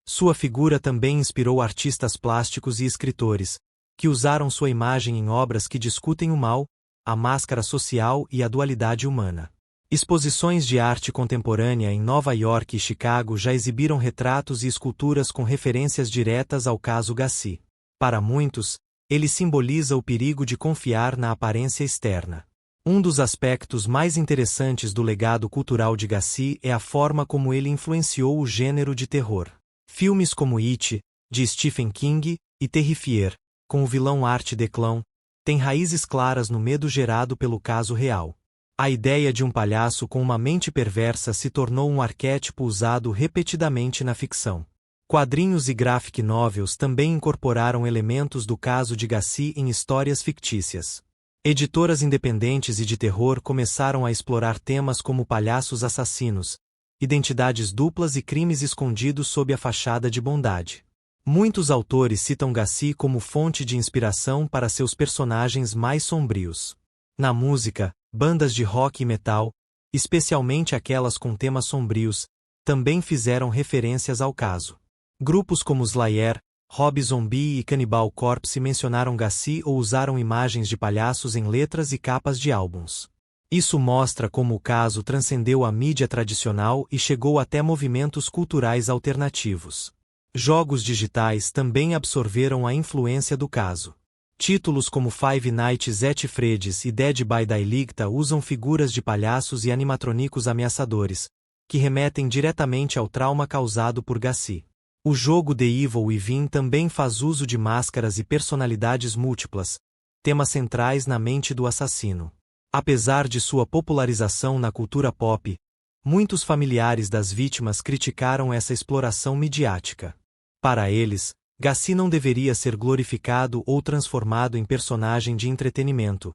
Sua figura também inspirou artistas plásticos e escritores, que usaram sua imagem em obras que discutem o mal, a máscara social e a dualidade humana. Exposições de arte contemporânea em Nova York e Chicago já exibiram retratos e esculturas com referências diretas ao caso Gacy. Para muitos, ele simboliza o perigo de confiar na aparência externa. Um dos aspectos mais interessantes do legado cultural de Gacy é a forma como ele influenciou o gênero de terror. Filmes como It, de Stephen King, e Terrifier, com o vilão Art the Clown, tem raízes claras no medo gerado pelo caso real. A ideia de um palhaço com uma mente perversa se tornou um arquétipo usado repetidamente na ficção. Quadrinhos e graphic novels também incorporaram elementos do caso de Gacy em histórias fictícias. Editoras independentes e de terror começaram a explorar temas como palhaços assassinos, identidades duplas e crimes escondidos sob a fachada de bondade. Muitos autores citam Gacy como fonte de inspiração para seus personagens mais sombrios. Na música, bandas de rock e metal, especialmente aquelas com temas sombrios, também fizeram referências ao caso. Grupos como Slayer, Rob Zombie e Cannibal Corpse mencionaram Gacy ou usaram imagens de palhaços em letras e capas de álbuns. Isso mostra como o caso transcendeu a mídia tradicional e chegou até movimentos culturais alternativos. Jogos digitais também absorveram a influência do caso. Títulos como Five Nights at Freddy's e Dead by Daylight usam figuras de palhaços e animatrônicos ameaçadores, que remetem diretamente ao trauma causado por Gacy. O jogo The Evil Within também faz uso de máscaras e personalidades múltiplas, temas centrais na mente do assassino. Apesar de sua popularização na cultura pop, muitos familiares das vítimas criticaram essa exploração midiática. Para eles, Gacy não deveria ser glorificado ou transformado em personagem de entretenimento,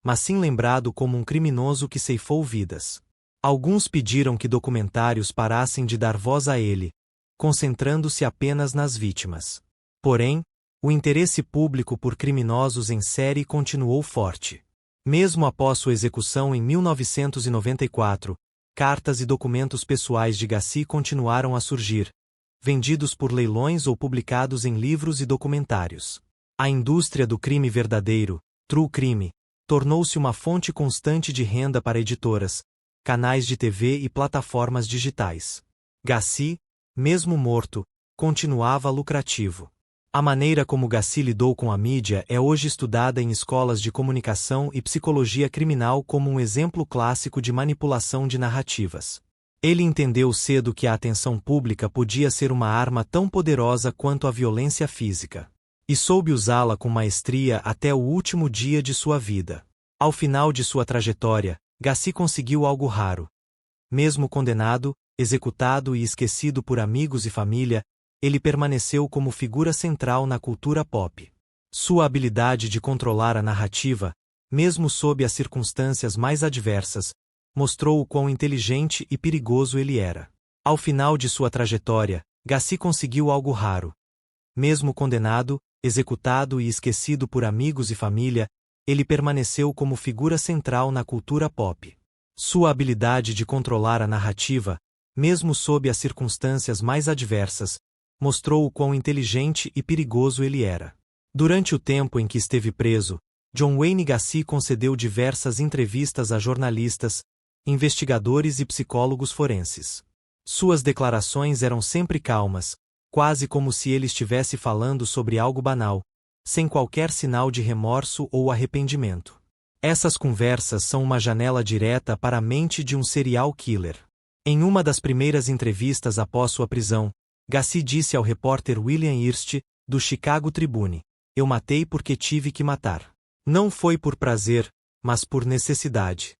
mas sim lembrado como um criminoso que ceifou vidas. Alguns pediram que documentários parassem de dar voz a ele, concentrando-se apenas nas vítimas. Porém, o interesse público por criminosos em série continuou forte. Mesmo após sua execução em 1994, cartas e documentos pessoais de Gacy continuaram a surgir, vendidos por leilões ou publicados em livros e documentários. A indústria do crime verdadeiro, true crime, tornou-se uma fonte constante de renda para editoras, canais de TV e plataformas digitais. Gacy, mesmo morto, continuava lucrativo. A maneira como Gacy lidou com a mídia é hoje estudada em escolas de comunicação e psicologia criminal como um exemplo clássico de manipulação de narrativas. Ele entendeu cedo que a atenção pública podia ser uma arma tão poderosa quanto a violência física. E soube usá-la com maestria até o último dia de sua vida. Ao final de sua trajetória, Gacy conseguiu algo raro. Mesmo condenado, executado e esquecido por amigos e família, ele permaneceu como figura central na cultura pop. Sua habilidade de controlar a narrativa, mesmo sob as circunstâncias mais adversas, mostrou o quão inteligente e perigoso ele era. Ao final de sua trajetória, Gacy conseguiu algo raro. Mesmo condenado, executado e esquecido por amigos e família, ele permaneceu como figura central na cultura pop. Sua habilidade de controlar a narrativa, mesmo sob as circunstâncias mais adversas, mostrou o quão inteligente e perigoso ele era. Durante o tempo em que esteve preso, John Wayne Gacy concedeu diversas entrevistas a jornalistas, investigadores e psicólogos forenses. Suas declarações eram sempre calmas, quase como se ele estivesse falando sobre algo banal, sem qualquer sinal de remorso ou arrependimento. Essas conversas são uma janela direta para a mente de um serial killer. Em uma das primeiras entrevistas após sua prisão, Gacy disse ao repórter William Hearst, do Chicago Tribune: "Eu matei porque tive que matar. Não foi por prazer, mas por necessidade."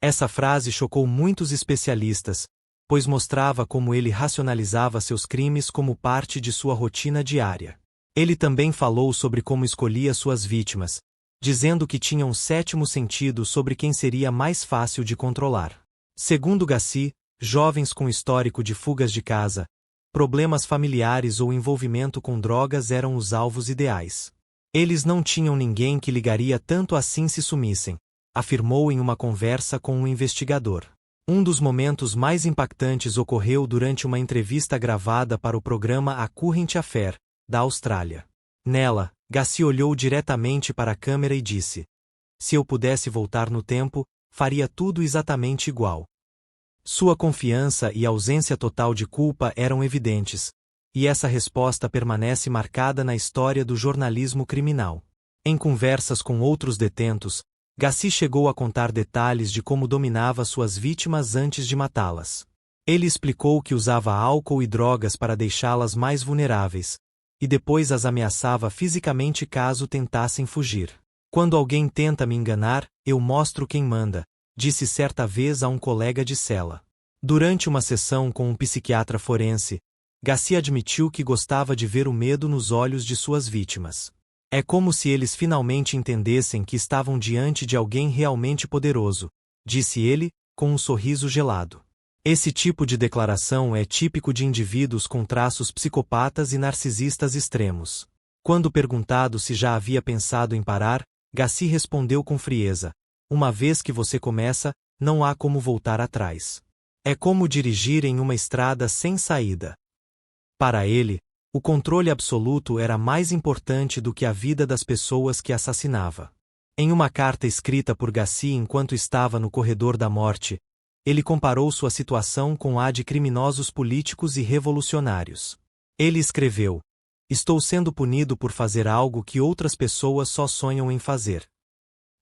Essa frase chocou muitos especialistas, pois mostrava como ele racionalizava seus crimes como parte de sua rotina diária. Ele também falou sobre como escolhia suas vítimas, dizendo que tinha um sétimo sentido sobre quem seria mais fácil de controlar. Segundo Gacy, jovens com histórico de fugas de casa, problemas familiares ou envolvimento com drogas eram os alvos ideais. Eles não tinham ninguém que ligaria tanto assim se sumissem, afirmou em uma conversa com um investigador. Um dos momentos mais impactantes ocorreu durante uma entrevista gravada para o programa A Current Affair, da Austrália. Nela, Gacy olhou diretamente para a câmera e disse: "Se eu pudesse voltar no tempo, faria tudo exatamente igual." Sua confiança e ausência total de culpa eram evidentes, e essa resposta permanece marcada na história do jornalismo criminal. Em conversas com outros detentos, Gacy chegou a contar detalhes de como dominava suas vítimas antes de matá-las. Ele explicou que usava álcool e drogas para deixá-las mais vulneráveis, e depois as ameaçava fisicamente caso tentassem fugir. Quando alguém tenta me enganar, eu mostro quem manda, disse certa vez a um colega de cela. Durante uma sessão com um psiquiatra forense, Gacy admitiu que gostava de ver o medo nos olhos de suas vítimas. É como se eles finalmente entendessem que estavam diante de alguém realmente poderoso, disse ele, com um sorriso gelado. Esse tipo de declaração é típico de indivíduos com traços psicopatas e narcisistas extremos. Quando perguntado se já havia pensado em parar, Gacy respondeu com frieza: uma vez que você começa, não há como voltar atrás. É como dirigir em uma estrada sem saída. Para ele, o controle absoluto era mais importante do que a vida das pessoas que assassinava. Em uma carta escrita por Gacy enquanto estava no corredor da morte, ele comparou sua situação com a de criminosos políticos e revolucionários. Ele escreveu: estou sendo punido por fazer algo que outras pessoas só sonham em fazer.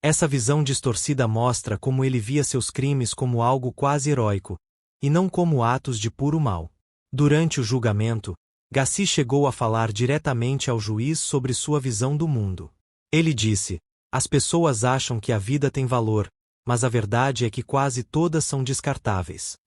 Essa visão distorcida mostra como ele via seus crimes como algo quase heróico, e não como atos de puro mal. Durante o julgamento, Gacy chegou a falar diretamente ao juiz sobre sua visão do mundo. Ele disse: as pessoas acham que a vida tem valor, mas a verdade é que quase todas são descartáveis.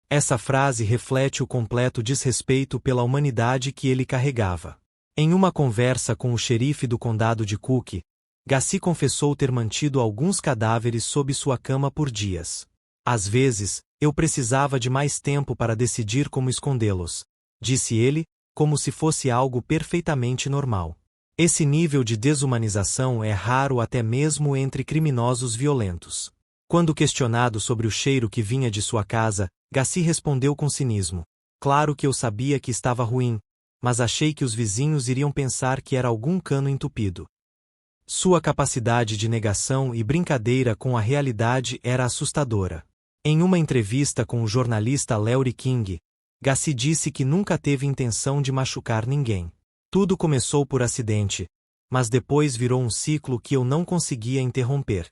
Essa frase reflete o completo desrespeito pela humanidade que ele carregava. Em uma conversa com o xerife do condado de Cook, Gacy confessou ter mantido alguns cadáveres sob sua cama por dias. Às vezes, eu precisava de mais tempo para decidir como escondê-los, disse ele, como se fosse algo perfeitamente normal. Esse nível de desumanização é raro até mesmo entre criminosos violentos. Quando questionado sobre o cheiro que vinha de sua casa, Gacy respondeu com cinismo: claro que eu sabia que estava ruim, mas achei que os vizinhos iriam pensar que era algum cano entupido. Sua capacidade de negação e brincadeira com a realidade era assustadora. Em uma entrevista com o jornalista Larry King, Gacy disse que nunca teve intenção de machucar ninguém. Tudo começou por acidente, mas depois virou um ciclo que eu não conseguia interromper.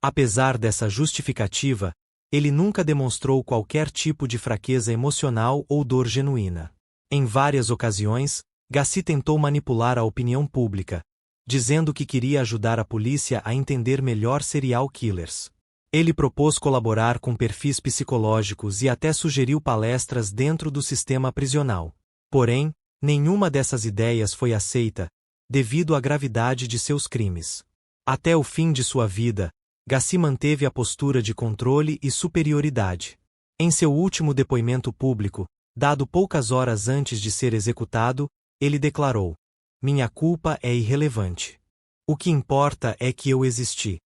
Apesar dessa justificativa, ele nunca demonstrou qualquer tipo de fraqueza emocional ou dor genuína. Em várias ocasiões, Gacy tentou manipular a opinião pública, dizendo que queria ajudar a polícia a entender melhor serial killers. Ele propôs colaborar com perfis psicológicos e até sugeriu palestras dentro do sistema prisional. Porém, nenhuma dessas ideias foi aceita, devido à gravidade de seus crimes. Até o fim de sua vida, Gacy manteve a postura de controle e superioridade. Em seu último depoimento público, dado poucas horas antes de ser executado, ele declarou: minha culpa é irrelevante. O que importa é que eu existi.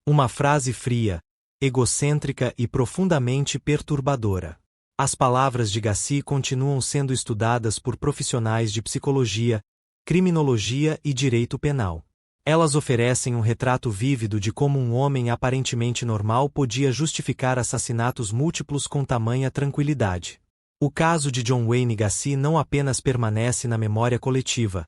Uma frase fria, egocêntrica e profundamente perturbadora. As palavras de Gacy continuam sendo estudadas por profissionais de psicologia, criminologia e direito penal. Elas oferecem um retrato vívido de como um homem aparentemente normal podia justificar assassinatos múltiplos com tamanha tranquilidade. O caso de John Wayne Gacy não apenas permanece na memória coletiva,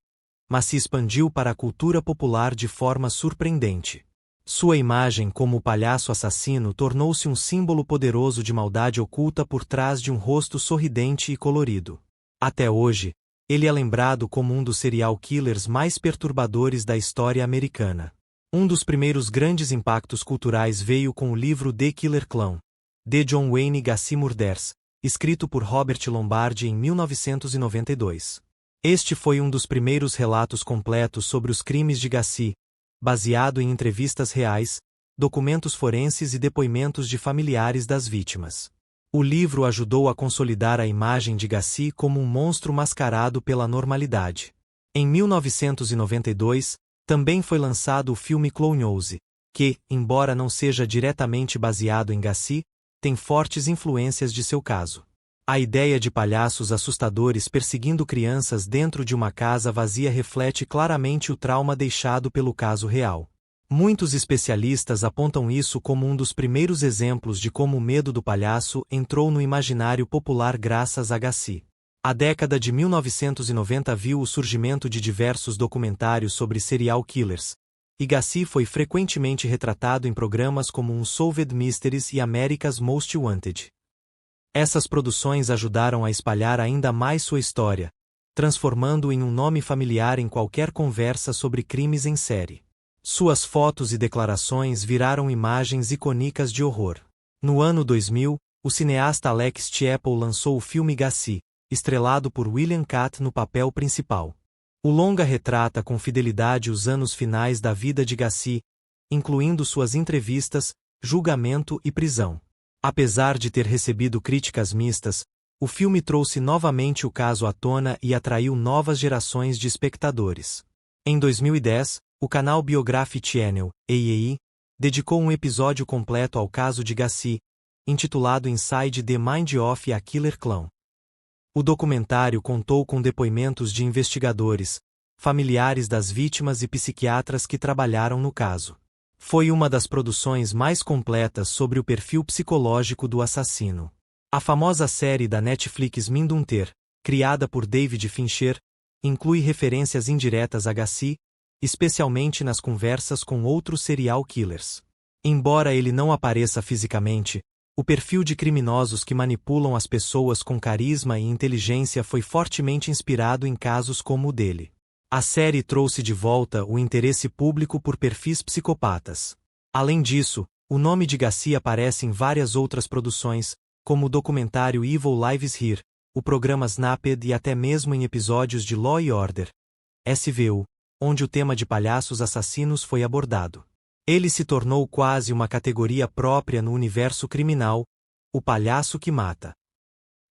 mas se expandiu para a cultura popular de forma surpreendente. Sua imagem como o palhaço assassino tornou-se um símbolo poderoso de maldade oculta por trás de um rosto sorridente e colorido. Até hoje, ele é lembrado como um dos serial killers mais perturbadores da história americana. Um dos primeiros grandes impactos culturais veio com o livro The Killer Clown, de John Wayne Gacy Murders, escrito por Robert Lombardi em 1992. Este foi um dos primeiros relatos completos sobre os crimes de Gacy, baseado em entrevistas reais, documentos forenses e depoimentos de familiares das vítimas. O livro ajudou a consolidar a imagem de Gacy como um monstro mascarado pela normalidade. Em 1992, também foi lançado o filme Clownhouse, que, embora não seja diretamente baseado em Gacy, tem fortes influências de seu caso. A ideia de palhaços assustadores perseguindo crianças dentro de uma casa vazia reflete claramente o trauma deixado pelo caso real. Muitos especialistas apontam isso como um dos primeiros exemplos de como o medo do palhaço entrou no imaginário popular graças a Gacy. A década de 1990 viu o surgimento de diversos documentários sobre serial killers, e Gacy foi frequentemente retratado em programas como Unsolved Mysteries e America's Most Wanted. Essas produções ajudaram a espalhar ainda mais sua história, transformando-o em um nome familiar em qualquer conversa sobre crimes em série. Suas fotos e declarações viraram imagens icônicas de horror. No ano 2000, o cineasta Alex Tchepel lançou o filme Gacy, estrelado por William Katt no papel principal. O longa retrata com fidelidade os anos finais da vida de Gacy, incluindo suas entrevistas, julgamento e prisão. Apesar de ter recebido críticas mistas, o filme trouxe novamente o caso à tona e atraiu novas gerações de espectadores. Em 2010, o canal Biography Channel, AAE, dedicou um episódio completo ao caso de Gacy, intitulado Inside the Mind of a Killer Clown. O documentário contou com depoimentos de investigadores, familiares das vítimas e psiquiatras que trabalharam no caso. Foi uma das produções mais completas sobre o perfil psicológico do assassino. A famosa série da Netflix Mindhunter, criada por David Fincher, inclui referências indiretas a Gacy, especialmente nas conversas com outros serial killers. Embora ele não apareça fisicamente, o perfil de criminosos que manipulam as pessoas com carisma e inteligência foi fortemente inspirado em casos como o dele. A série trouxe de volta o interesse público por perfis psicopatas. Além disso, o nome de Gacy aparece em várias outras produções, como o documentário Evil Lives Here, o programa Snapped e até mesmo em episódios de Law & Order, SVU, onde o tema de palhaços assassinos foi abordado. Ele se tornou quase uma categoria própria no universo criminal, o palhaço que mata.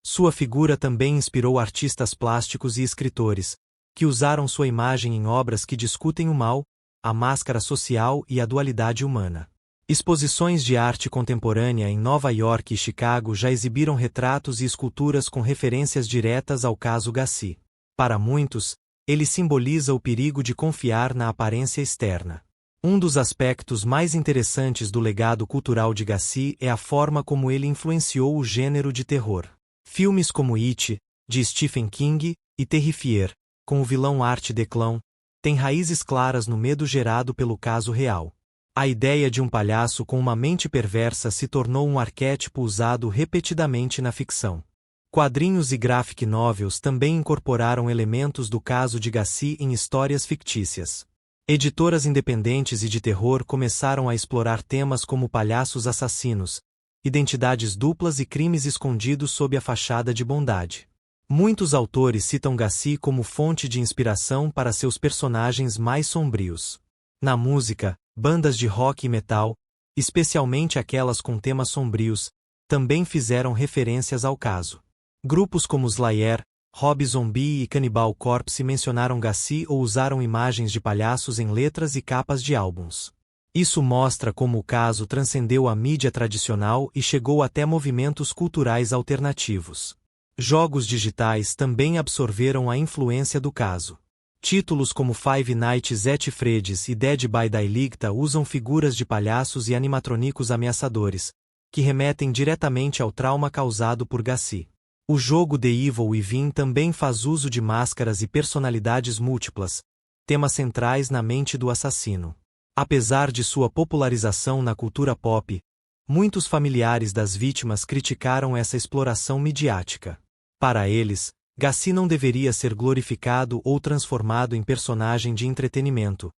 Sua figura também inspirou artistas plásticos e escritores, que usaram sua imagem em obras que discutem o mal, a máscara social e a dualidade humana. Exposições de arte contemporânea em Nova York e Chicago já exibiram retratos e esculturas com referências diretas ao caso Gacy. Para muitos, ele simboliza o perigo de confiar na aparência externa. Um dos aspectos mais interessantes do legado cultural de Gacy é a forma como ele influenciou o gênero de terror. Filmes como It, de Stephen King, e Terrifier, com o vilão Art the Clown, têm raízes claras no medo gerado pelo caso real. A ideia de um palhaço com uma mente perversa se tornou um arquétipo usado repetidamente na ficção. Quadrinhos e graphic novels também incorporaram elementos do caso de Gacy em histórias fictícias. Editoras independentes e de terror começaram a explorar temas como palhaços assassinos, identidades duplas e crimes escondidos sob a fachada de bondade. Muitos autores citam Gacy como fonte de inspiração para seus personagens mais sombrios. Na música, bandas de rock e metal, especialmente aquelas com temas sombrios, também fizeram referências ao caso. Grupos como Slayer, Rob Zombie e Cannibal Corpse mencionaram Gacy ou usaram imagens de palhaços em letras e capas de álbuns. Isso mostra como o caso transcendeu a mídia tradicional e chegou até movimentos culturais alternativos. Jogos digitais também absorveram a influência do caso. Títulos como Five Nights at Freddy's e Dead by Daylight usam figuras de palhaços e animatrônicos ameaçadores, que remetem diretamente ao trauma causado por Gacy. O jogo The Evil Within também faz uso de máscaras e personalidades múltiplas, temas centrais na mente do assassino. Apesar de sua popularização na cultura pop, muitos familiares das vítimas criticaram essa exploração midiática. Para eles, Gacy não deveria ser glorificado ou transformado em personagem de entretenimento,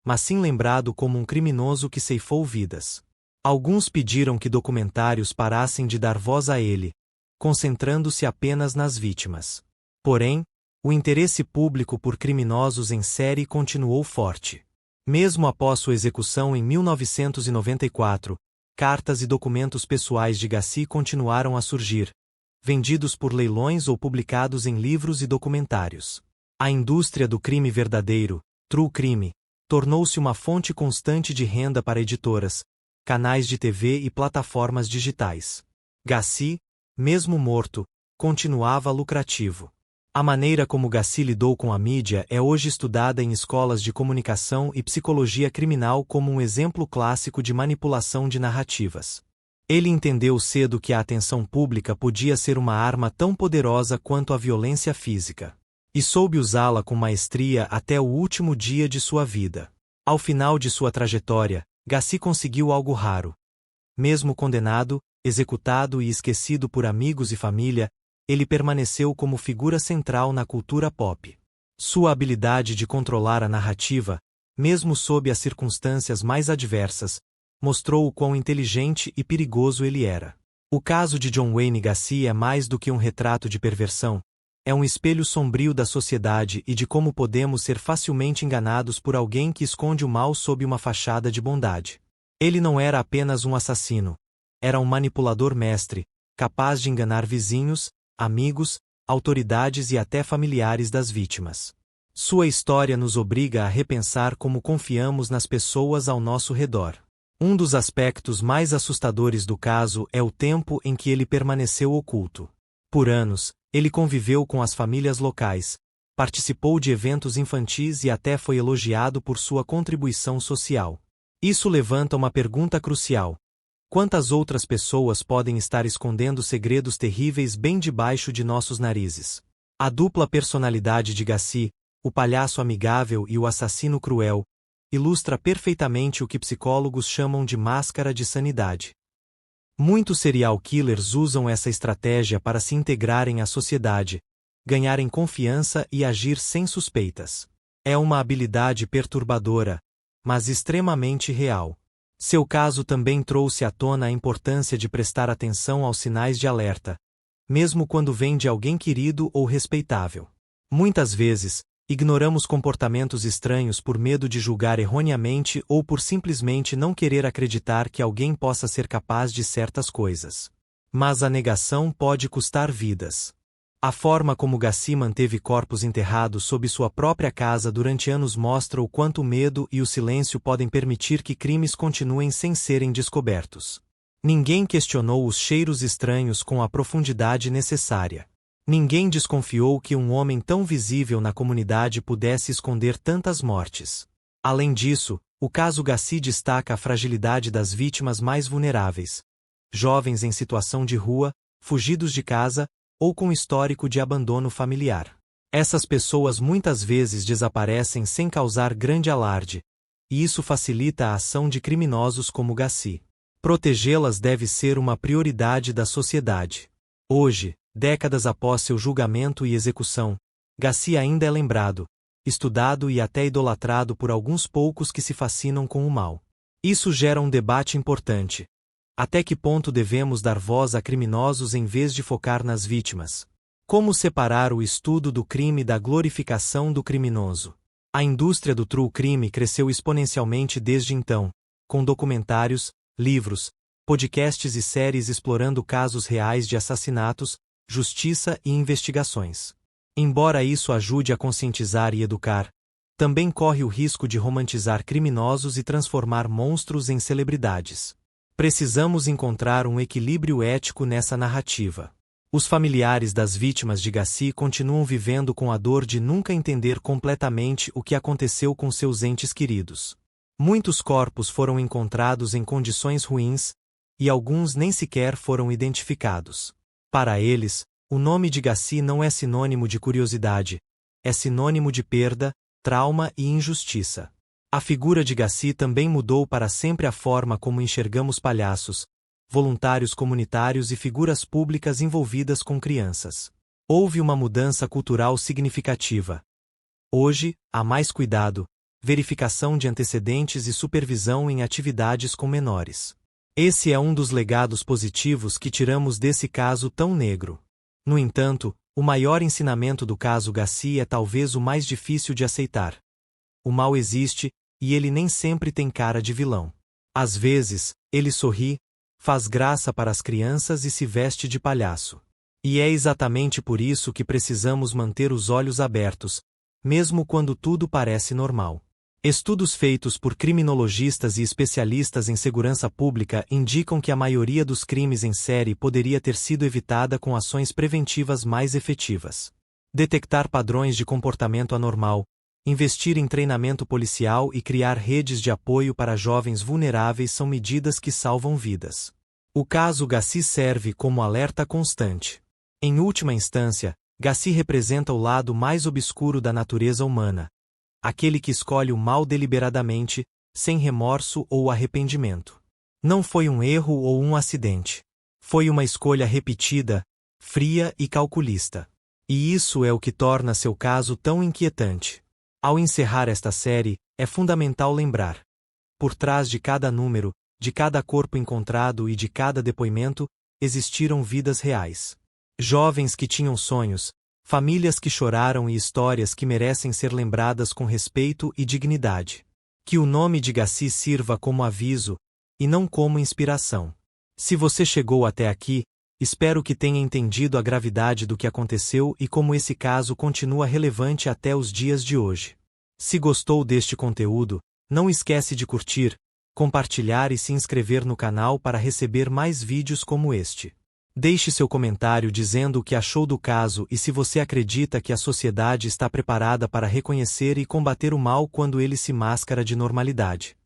mas sim lembrado como um criminoso que ceifou vidas. Alguns pediram que documentários parassem de dar voz a ele, concentrando-se apenas nas vítimas. Porém, o interesse público por criminosos em série continuou forte. Mesmo após sua execução em 1994, cartas e documentos pessoais de Gacy continuaram a surgir, vendidos por leilões ou publicados em livros e documentários. A indústria do crime verdadeiro, true crime, tornou-se uma fonte constante de renda para editoras, canais de TV e plataformas digitais. Gacy, mesmo morto, continuava lucrativo. A maneira como Gacy lidou com a mídia é hoje estudada em escolas de comunicação e psicologia criminal como um exemplo clássico de manipulação de narrativas. Ele entendeu cedo que a atenção pública podia ser uma arma tão poderosa quanto a violência física. E soube usá-la com maestria até o último dia de sua vida. Ao final de sua trajetória, Gacy conseguiu algo raro. Mesmo condenado, executado e esquecido por amigos e família, ele permaneceu como figura central na cultura pop. Sua habilidade de controlar a narrativa, mesmo sob as circunstâncias mais adversas, mostrou o quão inteligente e perigoso ele era. O caso de John Wayne Gacy é mais do que um retrato de perversão, é um espelho sombrio da sociedade e de como podemos ser facilmente enganados por alguém que esconde o mal sob uma fachada de bondade. Ele não era apenas um assassino, era um manipulador mestre, capaz de enganar vizinhos, amigos, autoridades e até familiares das vítimas. Sua história nos obriga a repensar como confiamos nas pessoas ao nosso redor. Um dos aspectos mais assustadores do caso é o tempo em que ele permaneceu oculto. Por anos, ele conviveu com as famílias locais, participou de eventos infantis e até foi elogiado por sua contribuição social. Isso levanta uma pergunta crucial: quantas outras pessoas podem estar escondendo segredos terríveis bem debaixo de nossos narizes? A dupla personalidade de Gacy, o palhaço amigável e o assassino cruel, ilustra perfeitamente o que psicólogos chamam de máscara de sanidade. Muitos serial killers usam essa estratégia para se integrarem à sociedade, ganharem confiança e agir sem suspeitas. É uma habilidade perturbadora, mas extremamente real. Seu caso também trouxe à tona a importância de prestar atenção aos sinais de alerta, mesmo quando vem de alguém querido ou respeitável. Muitas vezes, ignoramos comportamentos estranhos por medo de julgar erroneamente ou por simplesmente não querer acreditar que alguém possa ser capaz de certas coisas. Mas a negação pode custar vidas. A forma como Gacy manteve corpos enterrados sob sua própria casa durante anos mostra o quanto o medo e o silêncio podem permitir que crimes continuem sem serem descobertos. Ninguém questionou os cheiros estranhos com a profundidade necessária. Ninguém desconfiou que um homem tão visível na comunidade pudesse esconder tantas mortes. Além disso, o caso Gacy destaca a fragilidade das vítimas mais vulneráveis. Jovens em situação de rua, fugidos de casa, ou com histórico de abandono familiar. Essas pessoas muitas vezes desaparecem sem causar grande alarde, e isso facilita a ação de criminosos como Gacy. Protegê-las deve ser uma prioridade da sociedade. Hoje, décadas após seu julgamento e execução, Gacy ainda é lembrado, estudado e até idolatrado por alguns poucos que se fascinam com o mal. Isso gera um debate importante. Até que ponto devemos dar voz a criminosos em vez de focar nas vítimas? Como separar o estudo do crime da glorificação do criminoso? A indústria do true crime cresceu exponencialmente desde então, com documentários, livros, podcasts e séries explorando casos reais de assassinatos, justiça e investigações. Embora isso ajude a conscientizar e educar, também corre o risco de romantizar criminosos e transformar monstros em celebridades. Precisamos encontrar um equilíbrio ético nessa narrativa. Os familiares das vítimas de Gacy continuam vivendo com a dor de nunca entender completamente o que aconteceu com seus entes queridos. Muitos corpos foram encontrados em condições ruins, e alguns nem sequer foram identificados. Para eles, o nome de Gacy não é sinônimo de curiosidade, é sinônimo de perda, trauma e injustiça. A figura de Gacy também mudou para sempre a forma como enxergamos palhaços, voluntários comunitários e figuras públicas envolvidas com crianças. Houve uma mudança cultural significativa. Hoje, há mais cuidado, verificação de antecedentes e supervisão em atividades com menores. Esse é um dos legados positivos que tiramos desse caso tão negro. No entanto, o maior ensinamento do caso Gacy é talvez o mais difícil de aceitar. O mal existe, e ele nem sempre tem cara de vilão. Às vezes, ele sorri, faz graça para as crianças e se veste de palhaço. E é exatamente por isso que precisamos manter os olhos abertos, mesmo quando tudo parece normal. Estudos feitos por criminologistas e especialistas em segurança pública indicam que a maioria dos crimes em série poderia ter sido evitada com ações preventivas mais efetivas. Detectar padrões de comportamento anormal, investir em treinamento policial e criar redes de apoio para jovens vulneráveis são medidas que salvam vidas. O caso Gacy serve como alerta constante. Em última instância, Gacy representa o lado mais obscuro da natureza humana. Aquele que escolhe o mal deliberadamente, sem remorso ou arrependimento. Não foi um erro ou um acidente. Foi uma escolha repetida, fria e calculista. E isso é o que torna seu caso tão inquietante. Ao encerrar esta série, é fundamental lembrar: por trás de cada número, de cada corpo encontrado e de cada depoimento, existiram vidas reais. Jovens que tinham sonhos, famílias que choraram e histórias que merecem ser lembradas com respeito e dignidade. Que o nome de Gassi sirva como aviso, e não como inspiração. Se você chegou até aqui, espero que tenha entendido a gravidade do que aconteceu e como esse caso continua relevante até os dias de hoje. Se gostou deste conteúdo, não esquece de curtir, compartilhar e se inscrever no canal para receber mais vídeos como este. Deixe seu comentário dizendo o que achou do caso e se você acredita que a sociedade está preparada para reconhecer e combater o mal quando ele se mascara de normalidade.